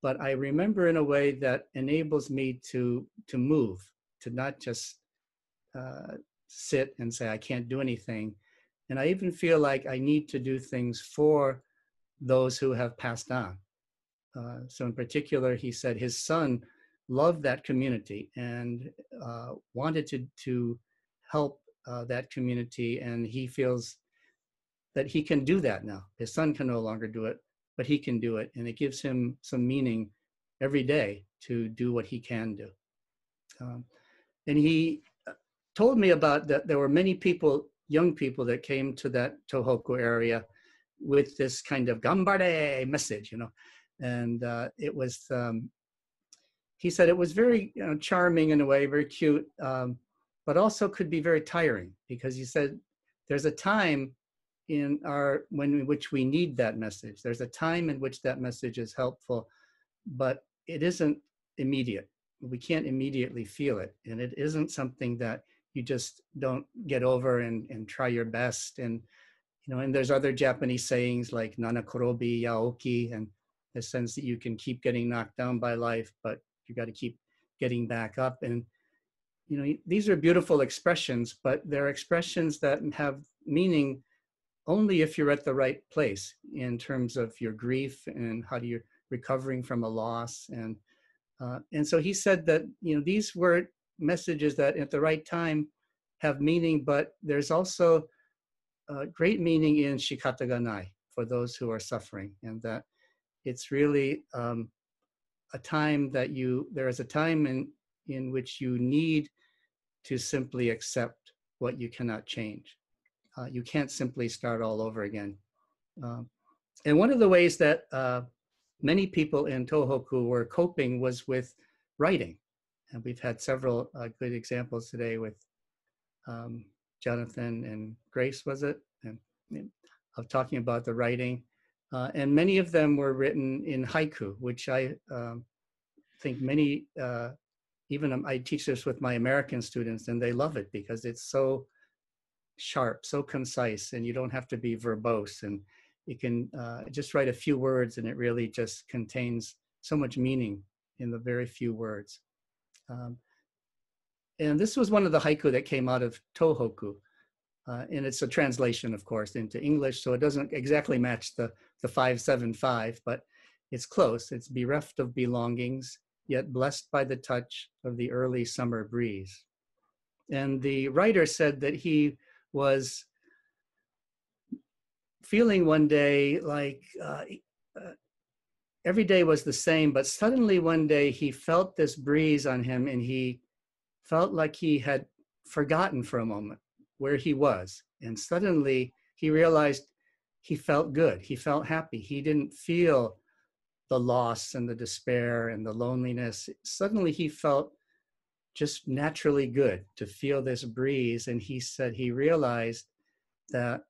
Speaker 8: but I remember in a way that enables me to move, to not just sit and say, I can't do anything. And I even feel like I need to do things for those who have passed on. So in particular, he said his son loved that community and wanted to help that community. And he feels that he can do that now. His son can no longer do it, but he can do it. And it gives him some meaning every day to do what he can do. And he told me about that there were many people, young people, that came to that Tohoku area with this kind of gambare message, and it was, he said it was very charming in a way, very cute, but also could be very tiring, because he said there's a time in which we need that message. There's a time in which that message is helpful, but it isn't immediate. We can't immediately feel it, and it isn't something that you just don't get over and try your best. And and there's other Japanese sayings like nanakorobi yaoki, and the sense that you can keep getting knocked down by life, but you got to keep getting back up. And you know, these are beautiful expressions, but they're expressions that have meaning only if you're at the right place in terms of your grief and how you're recovering from a loss. And so he said that, you know, these were messages that at the right time have meaning, but there's also great meaning in shikata ga nai for those who are suffering, and that it's really a time that there is a time in which you need to simply accept what you cannot change. You can't simply start all over again. And one of the ways that many people in Tohoku were coping was with writing. And we've had several good examples today with Jonathan and Grace, was it? And of talking about the writing. And many of them were written in haiku, which I think many, even I teach this with my American students, and they love it because it's so sharp, so concise, and you don't have to be verbose, and you can just write a few words and it really just contains so much meaning in the very few words. And this was one of the haiku that came out of Tohoku. And it's a translation, of course, into English, so it doesn't exactly match the 575, but it's close. It's bereft of belongings, yet blessed by the touch of the early summer breeze. And the writer said that he was feeling one day like every day was the same, but suddenly one day he felt this breeze on him and he felt like he had forgotten for a moment where he was. And suddenly he realized he felt good. He felt happy. He didn't feel the loss and the despair and the loneliness. Suddenly he felt just naturally good to feel this breeze. And he said he realized that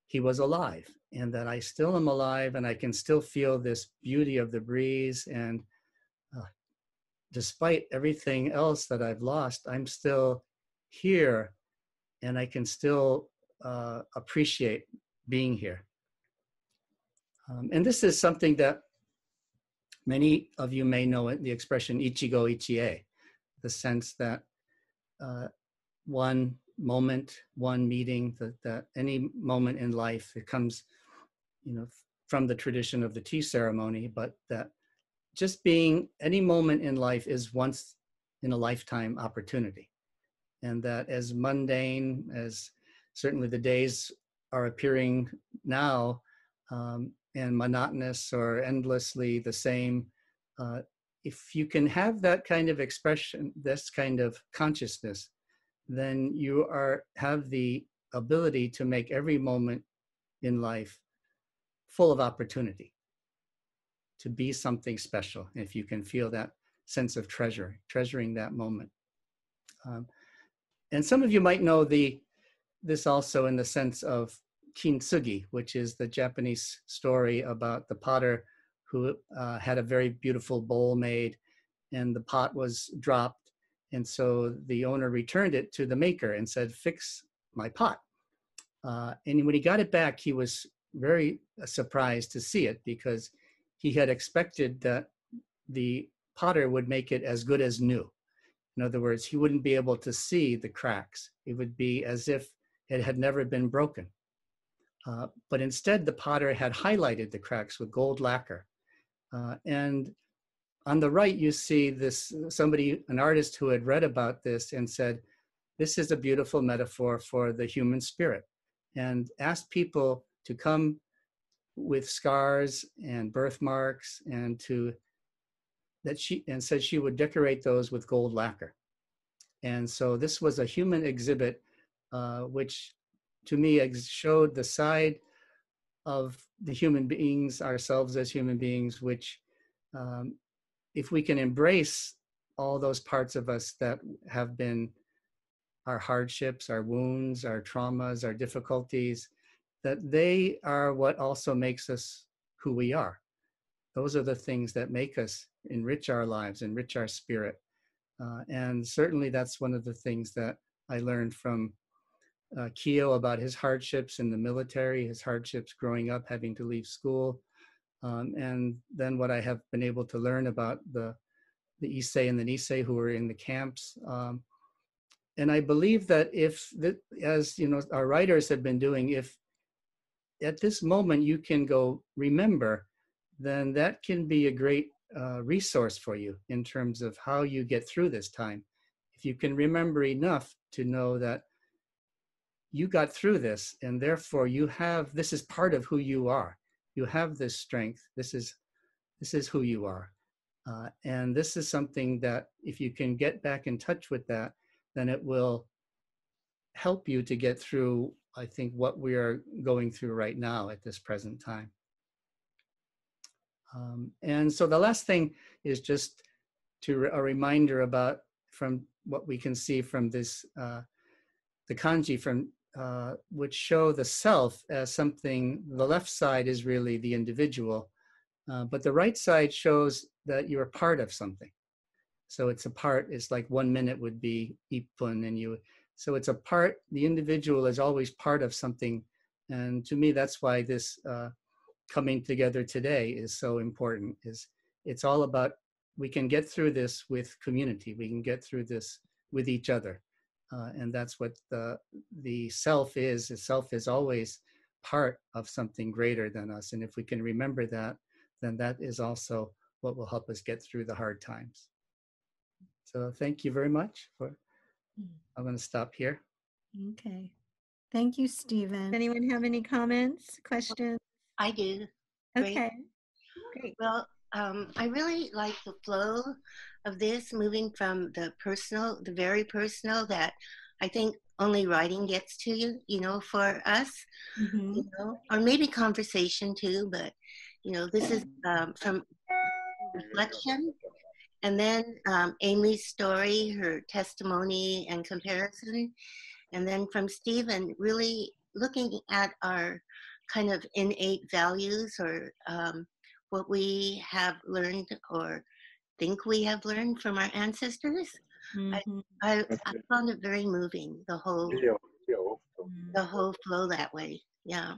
Speaker 8: he was alive and that I still am alive and I can still feel this beauty of the breeze. And despite everything else that I've lost, I'm still here and I can still appreciate being here. And this is something that many of you may know, the expression ICHI-GO, ICHI-E, the sense that one moment, one meeting, that any moment in life, it comes, you know, from the tradition of the tea ceremony, but that just being any moment in life is once in a lifetime opportunity. And that as mundane as certainly the days are appearing now, and monotonous or endlessly the same, if you can have that kind of expression, this kind of consciousness, then you have the ability to make every moment in life full of opportunity to be something special. If you can feel that sense of treasuring that moment. And some of you might know this also in the sense of KINTSUGI, which is the Japanese story about the potter who had a very beautiful bowl made and the pot was dropped. And so the owner returned it to the maker and said, "Fix my pot." And when he got it back, he was very surprised to see it because he had expected that the potter would make it as good as new. In other words, he wouldn't be able to see the cracks. It would be as if it had never been broken. But instead, the potter had highlighted the cracks with gold lacquer. And on the right, you see an artist who had read about this and said, this is a beautiful metaphor for the human spirit, and asked people to come with scars and birthmarks and said she would decorate those with gold lacquer. And so this was a human exhibit, which to me showed the side of the human beings, ourselves as human beings, which if we can embrace all those parts of us that have been our hardships, our wounds, our traumas, our difficulties, that they are what also makes us who we are. Those are the things that make us enrich our lives, enrich our spirit. And certainly that's one of the things that I learned from KIYO about his hardships in the military, his hardships growing up, having to leave school. And then what I have been able to learn about the Issei and the Nisei who were in the camps. And I believe that if, as you know, our writers have been doing, if at this moment you can go remember, then that can be a great resource for you in terms of how you get through this time. If you can remember enough to know that you got through this, and therefore you have, this is part of who you are. You have this strength. This is who you are. And this is something that if you can get back in touch with that, then it will help you to get through, I think, what we are going through right now at this present time. And so the last thing is just a reminder about, from what we can see from this, the kanji from, which show the self as something, the left side is really the individual, but the right side shows that you're part of something. So it's a part, it's like 1 minute would be ippun, and you, so it's a part, the individual is always part of something. And to me, that's why this coming together today is so important, is it's all about, we can get through this with community, we can get through this with each other. And that's what the self is. The self is always part of something greater than us. And if we can remember that, then that is also what will help us get through the hard times. So thank you very much. I'm going to stop here.
Speaker 2: Okay. Thank you, Stephen. Anyone have any comments, questions?
Speaker 4: I do. Great.
Speaker 2: Okay. Great.
Speaker 4: Well, I really like the flow of this, moving from the personal, the very personal that I think only writing gets to you, you know, for us, you know, or maybe conversation too, but, you know, this is from reflection. And then Amy's story, her testimony and comparison. And then from Stephen, really looking at our kind of innate values, or what we have learned or think we have learned from our ancestors. I found it very moving, the whole flow that way. Yeah.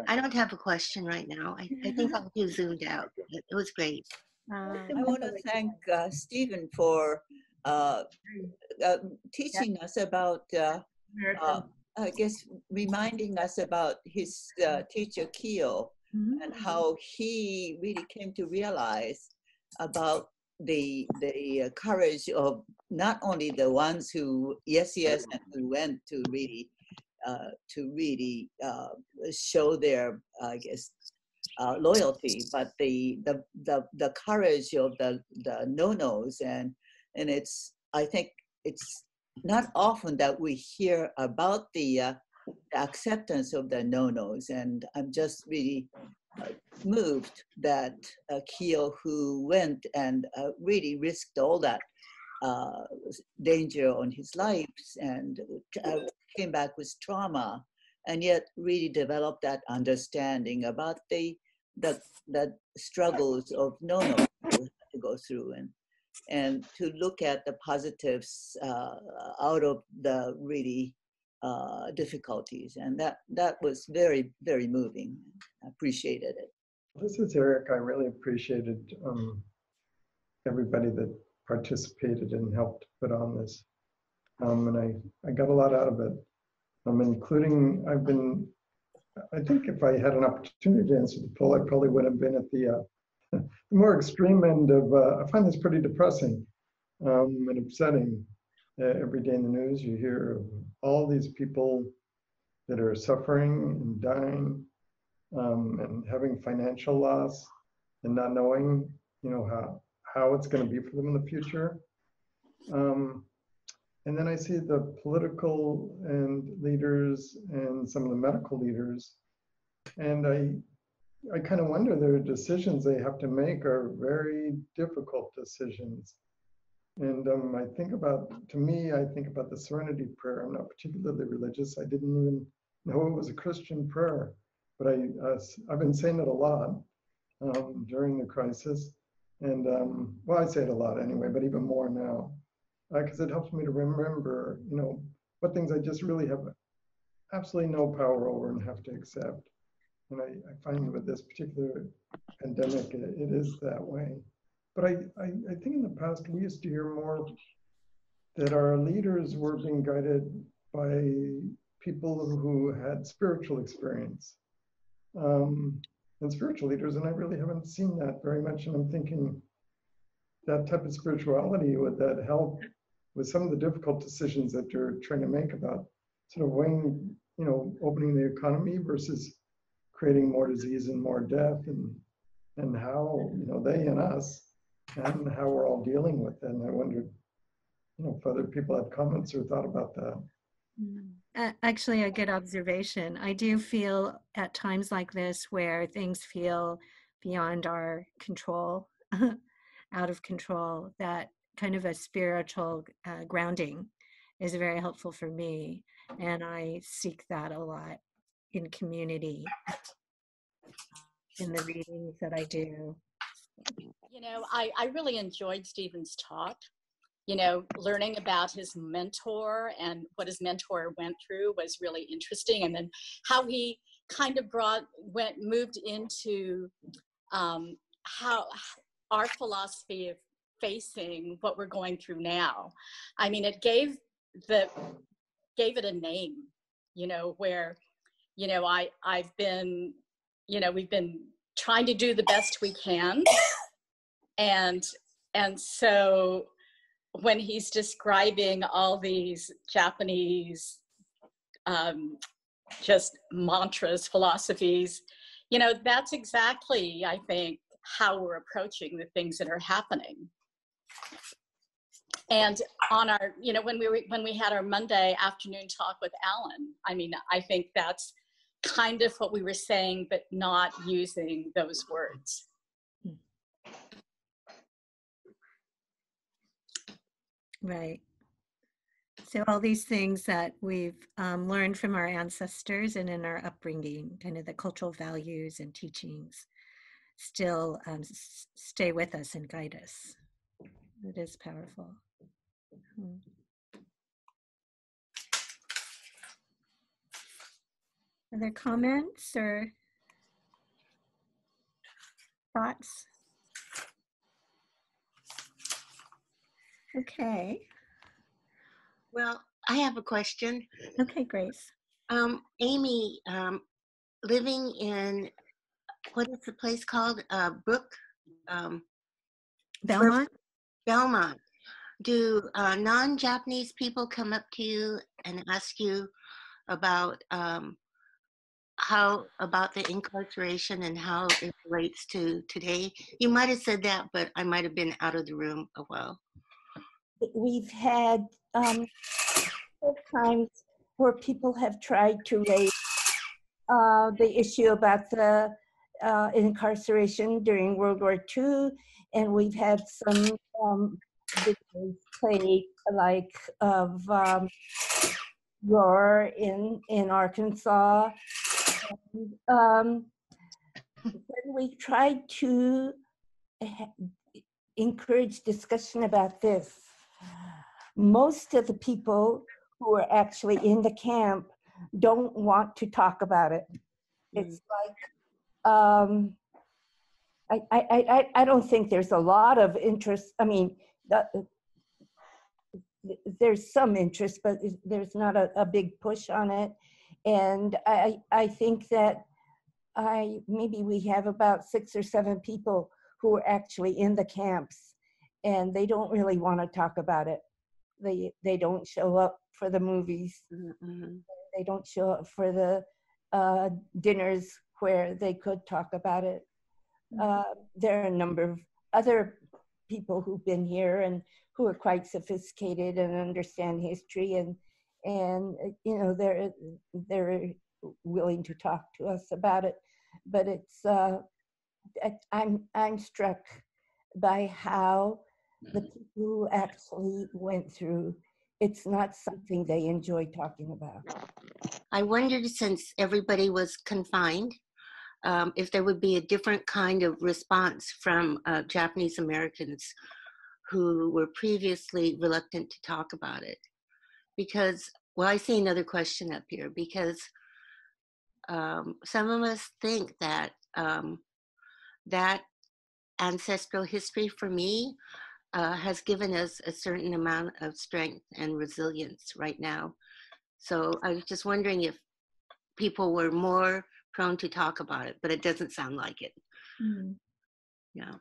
Speaker 4: I don't have a question right now. I think I'm too zoomed out. It was great.
Speaker 9: I want to thank Stephen for teaching us about, I guess, reminding us about his teacher, KIYO, and how he really came to realize about the courage of not only the ones who, yes, and who went to really show their, I guess, loyalty, but the courage of the no-nos, and it's, I think it's not often that we hear about the acceptance of the no-nos, and I'm just really moved that KIYO, who went and really risked all that danger on his life, and came back with trauma, and yet really developed that understanding about the struggles of no-no to go through, and to look at the positives out of the really difficulties, and that was very, very moving. I appreciated it.
Speaker 7: This is Eric. I really appreciated everybody that participated and helped put on this, and I got a lot out of it, including I think if I had an opportunity to answer the poll, I probably would have been at the more extreme end of, I find this pretty depressing and upsetting. Every day in the news, you hear of all these people that are suffering and dying, and having financial loss, and not knowing, you know, how it's going to be for them in the future. And then I see the political and leaders and some of the medical leaders, and I kind of wonder, their decisions they have to make are very difficult decisions. And I think about the Serenity Prayer. I'm not particularly religious. I didn't even know it was a Christian prayer, but I've been saying it a lot during the crisis. And well, I say it a lot anyway, but even more now, because it helps me to remember, you know, what things I just really have absolutely no power over and have to accept. And I find with this particular pandemic, it is that way. But I think in the past, we used to hear more that our leaders were being guided by people who had spiritual experience and spiritual leaders, and I really haven't seen that very much. And I'm thinking that type of spirituality, would that help with some of the difficult decisions that you're trying to make about sort of weighing, you know, opening the economy versus creating more disease and more death, and how, you know, they and us, and how we're all dealing with it. And I wondered, you know, if other people had comments or thought about that.
Speaker 2: Actually, a good observation. I do feel at times like this where things feel beyond our control, out of control, that kind of a spiritual grounding is very helpful for me. And I seek that a lot in community, in the readings that I do.
Speaker 10: You know, I really enjoyed Stephen's talk. You know, learning about his mentor and what his mentor went through was really interesting. And then how he kind of moved into how our philosophy of facing what we're going through now. I mean, it gave it a name, you know, where, you know, I've been, you know, we've been trying to do the best we can. And so when he's describing all these Japanese just mantras, philosophies, you know, that's exactly, I think, how we're approaching the things that are happening. And on our, you know, when we had our Monday afternoon talk with Alan, I mean, I think that's kind of what we were saying, but not using those words.
Speaker 2: Right. So all these things that we've learned from our ancestors and in our upbringing, kind of the cultural values and teachings, still stay with us and guide us. It is powerful. Other comments or thoughts? Okay.
Speaker 11: Well, I have a question.
Speaker 2: Okay, Grace.
Speaker 11: Amy, living in, what is the place called?
Speaker 2: Belmont?
Speaker 11: Belmont. Do non-Japanese people come up to you and ask you about about the incarceration and how it relates to today? You might have said that, but I might have been out of the room a while.
Speaker 4: We've had times where people have tried to raise the issue about the incarceration during World War II, and we've had some videos played, like of Roar in Arkansas. And, when we tried to encourage discussion about this, most of the people who are actually in the camp don't want to talk about it. It's like, I don't think there's a lot of interest. I mean, there's some interest, but there's not a big push on it. And I think that maybe we have about 6 or 7 people who are actually in the camps, and they don't really want to talk about it. They don't show up for the movies. Mm-hmm. They don't show up for the dinners where they could talk about it. There are a number of other people who've been here and who are quite sophisticated and understand history, and you know, they're willing to talk to us about it. But it's I'm struck by how the people who actually went through, it's not something they enjoy talking about.
Speaker 11: I wondered, since everybody was confined, if there would be a different kind of response from Japanese Americans who were previously reluctant to talk about it. Because, well, I see another question up here, because some of us think that that ancestral history, for me, has given us a certain amount of strength and resilience right now. So I was just wondering if people were more prone to talk about it, but it doesn't sound like it.
Speaker 2: Mm.
Speaker 11: Yeah.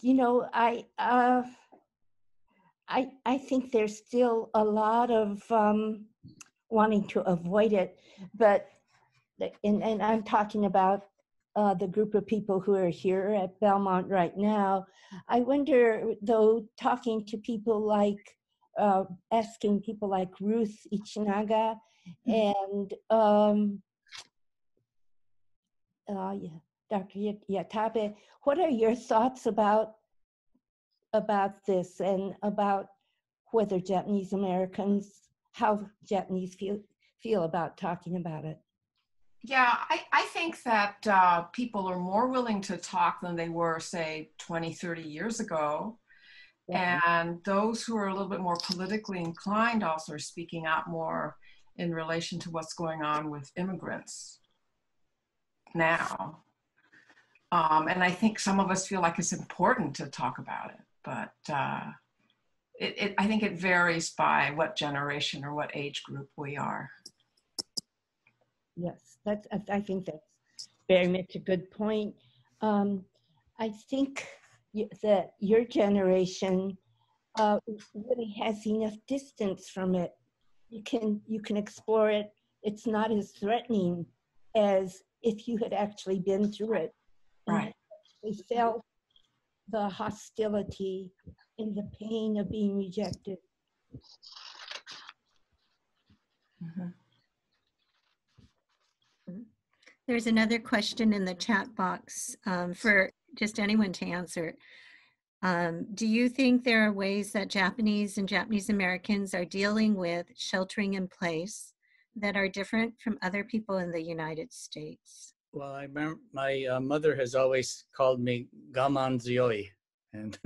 Speaker 4: You know, I think there's still a lot of wanting to avoid it, but and I'm talking about the group of people who are here at Belmont right now. I wonder, though, talking to people like, asking people like Ruth Ichinaga and Dr. Yatabe, what are your thoughts about this and about whether Japanese Americans, how Japanese feel about talking about it?
Speaker 12: Yeah, I think that people are more willing to talk than they were, say, 20, 30 years ago. And those who are a little bit more politically inclined also are speaking out more in relation to what's going on with immigrants now. And I think some of us feel like it's important to talk about it, but I think it varies by what generation or what age group we are.
Speaker 4: Yes, I think that's very much a good point. I think that your generation really has enough distance from it. You can explore it. It's not as threatening as if you had actually been through it.
Speaker 12: Right.
Speaker 4: We felt the hostility and the pain of being rejected.
Speaker 12: Mm-hmm.
Speaker 2: There's another question in the chat box for just anyone to answer. Do you think there are ways that Japanese and Japanese Americans are dealing with sheltering in place that are different from other people in the United States?
Speaker 8: Well, I remember my mother has always called me gaman ziyoi, and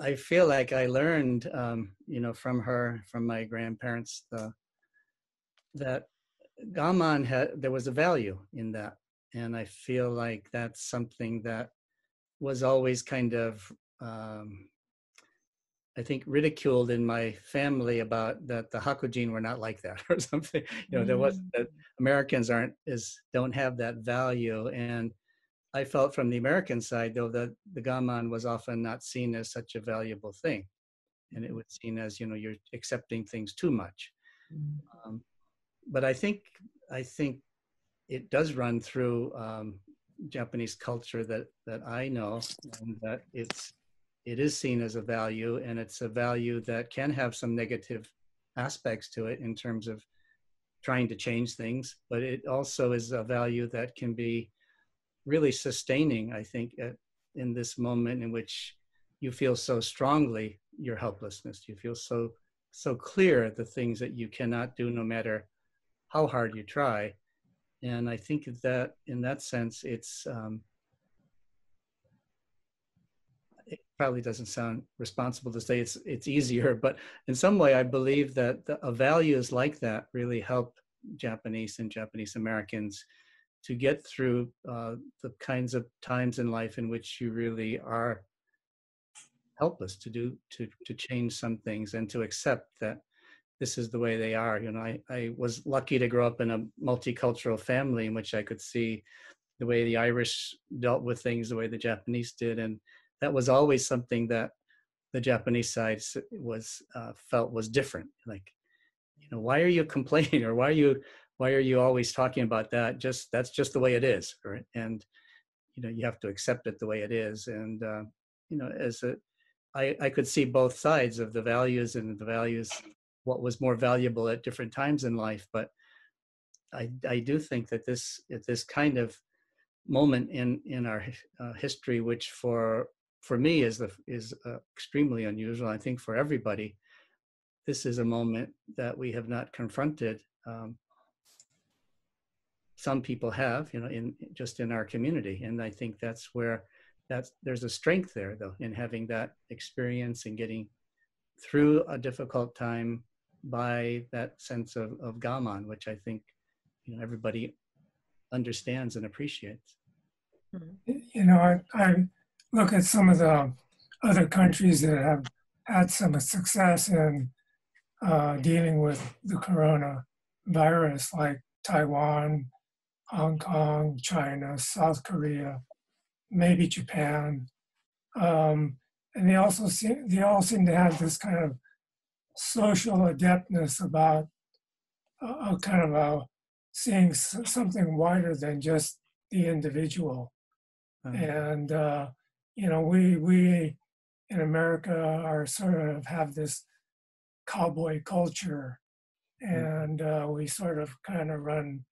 Speaker 8: I feel like I learned, you know, from her, from my grandparents, that gaman there was a value in that, and I feel like that's something that was always kind of, I think, ridiculed in my family, about that the Hakujin were not like that or something. You know, there was that Americans don't have that value, and I felt from the American side, though, that the gaman was often not seen as such a valuable thing, and it was seen as, you know, you're accepting things too much. But I think it does run through Japanese culture that I know, and that it is seen as a value, and it's a value that can have some negative aspects to it in terms of trying to change things, but it also is a value that can be really sustaining, I think, in this moment in which you feel so strongly your helplessness. You feel so clear the things that you cannot do no matter how hard you try. And I think that in that sense, it probably doesn't sound responsible to say it's easier, but in some way I believe that values like that really help Japanese and Japanese Americans to get through the kinds of times in life in which you really are helpless to change some things, and to accept that this is the way they are. You know, I was lucky to grow up in a multicultural family in which I could see the way the Irish dealt with things, the way the Japanese did, and that was always something that the Japanese side felt was different. Like, you know, why are you complaining, or why are you always talking about that? That's just the way it is, right? And you know, you have to accept it the way it is. And you know, I could see both sides of the values, and the values, what was more valuable at different times in life. But I do think that this kind of moment in our history, which for me is extremely unusual, I think for everybody, this is a moment that we have not confronted. Some people have, you know, in our community, and I think that's where there's a strength there, though, in having that experience and getting through a difficult time by that sense of gaman, which I think, you know, everybody understands and appreciates.
Speaker 1: You know, I look at some of the other countries that have had some success in dealing with the coronavirus, like Taiwan, Hong Kong, China, South Korea, maybe Japan. And they all seem to have this kind of social adeptness about a kind of seeing something wider than just the individual. And you know, we in America are sort of have this cowboy culture, and we sort of kind of run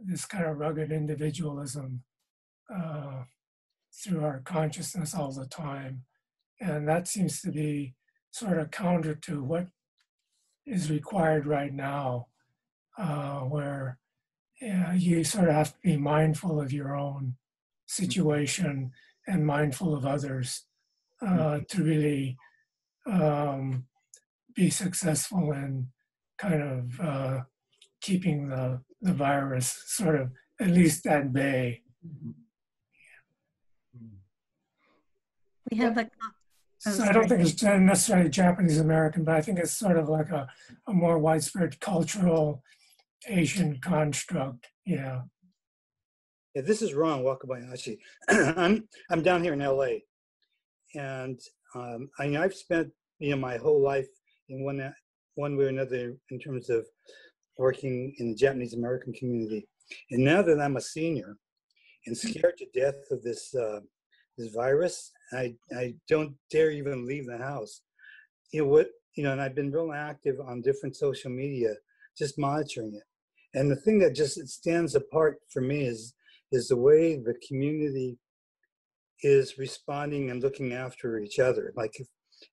Speaker 1: this kind of rugged individualism through our consciousness all the time. And that seems to be sort of counter to what is required right now, where you sort of have to be mindful of your own situation and mindful of others to really be successful in kind of keeping the virus sort of at least at bay.
Speaker 2: We have a.
Speaker 1: So I don't think it's necessarily Japanese American, but I think it's sort of like a more widespread cultural Asian construct. Yeah.
Speaker 13: Yeah, this is Ron Wakabayashi. I'm down here in LA, and I've spent my whole life in one way or another in terms of working in the Japanese American community. And now that I'm a senior and scared to death of this virus, I don't dare even leave the house. And I've been real active on different social media, just monitoring it. And the thing that just stands apart for me is the way the community is responding and looking after each other. Like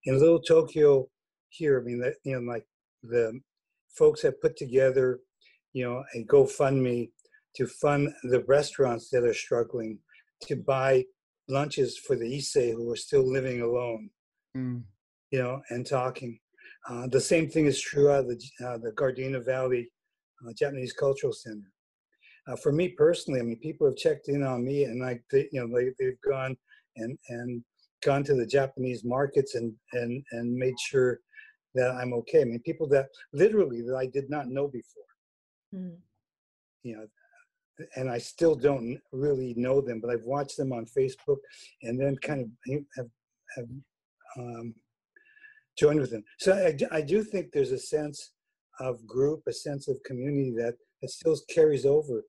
Speaker 13: in Little Tokyo here, like the folks have put together, a GoFundMe to fund the restaurants that are struggling, to buy lunches for the Issei who are still living alone, and talking. The same thing is true out of the Gardena Valley Japanese Cultural Center. For me personally, people have checked in on me, and they've gone and gone to the Japanese markets and made sure that I'm okay. People that literally that I did not know before. And I still don't really know them, but I've watched them on Facebook and then kind of have joined with them. So I do think there's a sense of group, a sense of community that still carries over.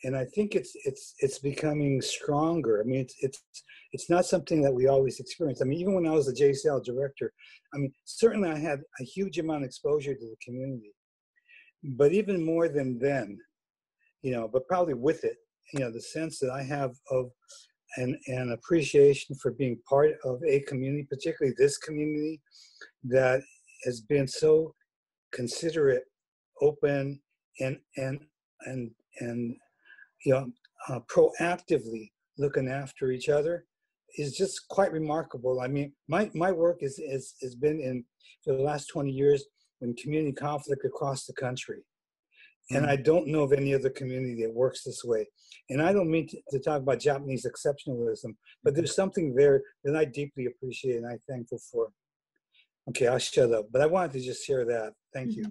Speaker 13: And I think it's becoming stronger. It's not something that we always experience. Even when I was a J-Sei director, certainly I had a huge amount of exposure to the community, but even more than then, but probably with it, the sense that I have of an appreciation for being part of a community, particularly this community that has been so considerate, open, and proactively looking after each other is just quite remarkable. My work has been in, for the last 20 years, in community conflict across the country. And I don't know of any other community that works this way. And I don't mean to talk about Japanese exceptionalism, but there's something there that I deeply appreciate and I'm thankful for. Okay, I'll shut up. But I wanted to just share that. Thank you.